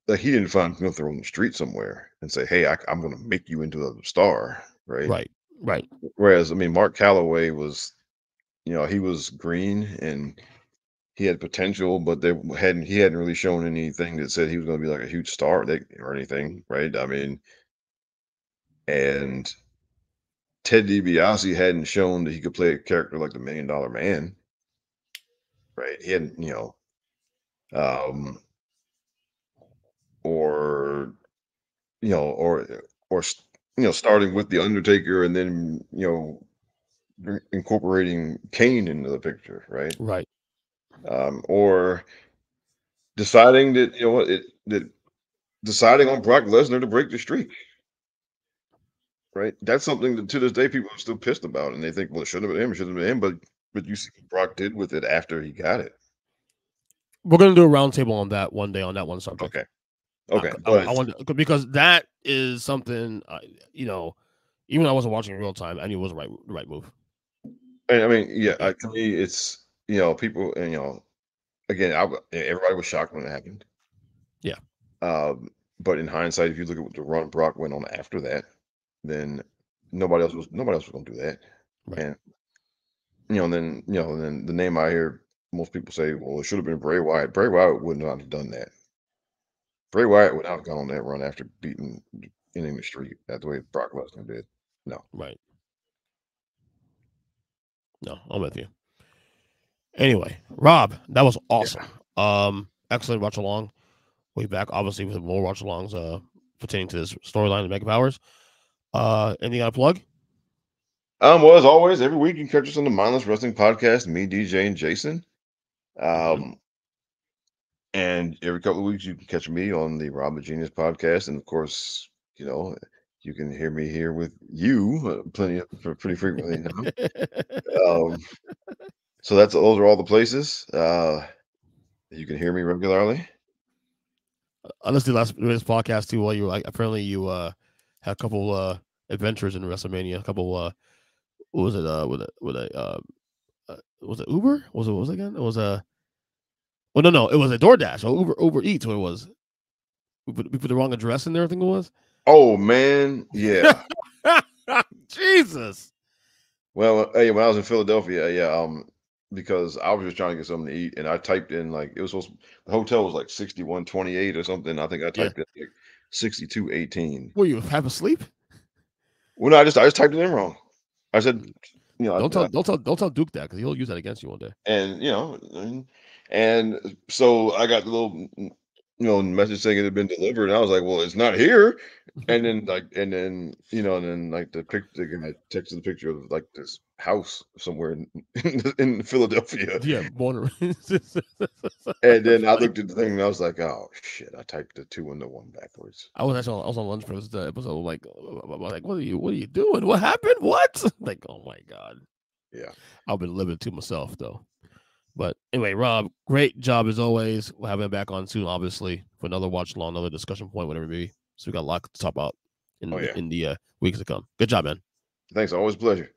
he didn't find Gunther on the street somewhere and say, "Hey, I'm going to make you into a star," right? Right. Right. Whereas I mean, Mark Calloway was, he was green and he had potential, but he hadn't really shown anything that said he was going to be like a huge star or anything, right? I mean, and Ted DiBiase hadn't shown that he could play a character like the $1 Million Man, right? He hadn't, um, or starting with the Undertaker and then incorporating Kane into the picture, right? Right. Or deciding that you know what it that deciding on Brock Lesnar to break the streak, right? That's something that to this day people are still pissed about, and they think, well, it shouldn't have been him, it shouldn't have been him, but you see what Brock did with it after he got it. We're gonna do a roundtable on that one day on that one subject. Okay, okay, I want because that is something you know. Even though I wasn't watching in real time, I knew it was the right move. I mean, yeah, Yeah. to me, it's people, and again, everybody was shocked when it happened. Yeah. But in hindsight, if you look at what the run Brock went on after that, then nobody else was going to do that. Right. And then the name I hear most people say, well, it should have been Bray Wyatt. Bray Wyatt would not have done that. Bray Wyatt would not have gone on that run after ending the streak that the way Brock Lesnar did. No. Right. No, I'm with you. Anyway, Rob, that was Yeah. awesome. Excellent watch along. We'll be back, obviously, with more watch alongs pertaining to this storyline of Mega Powers. Anything got to plug? Well, as always, every week you can catch us on the Mindless Wrestling Podcast, me, DJ, and Jason. Mm-hmm. Um, and every couple of weeks you can catch me on the Rob the Genius podcast, and of course, you can hear me here with you pretty frequently now. Um, so those are all the places. You can hear me regularly. I listened to this podcast too while you were like, apparently you had a couple adventures in WrestleMania. A couple what was it with a was it Uber? Was it again? It was a well no, it was a DoorDash or Uber Eats what it was. We put the wrong address in there, I think it was. Oh man, yeah. Jesus. Well, hey, when I was in Philadelphia, yeah, because I was just trying to get something to eat, and I typed in like the hotel was like 6128 or something. I think I Yeah. typed in like 6218. Were you half asleep? Well, no, I just typed it in wrong. I said, Don't tell Duke that because he'll use that against you one day. and so I got the little message saying it had been delivered, and I was like, well, it's not here. And then like the picture, the guy texted the picture of like this house somewhere in Philadelphia. Yeah, born and raised. And That's then I funny. looked at the thing and I was like, oh shit, I typed the 2 into 1 backwards. I was on lunch for this episode. Like, what are you doing? What happened? What? Like, oh my god. Yeah. I've been living to myself though. But anyway, Rob, great job as always. We'll have him back on soon, obviously, for another watch along, another discussion point, whatever it may be. So we got a lot to talk about Oh yeah. in the weeks to come. Good job, man. Thanks. Always a pleasure.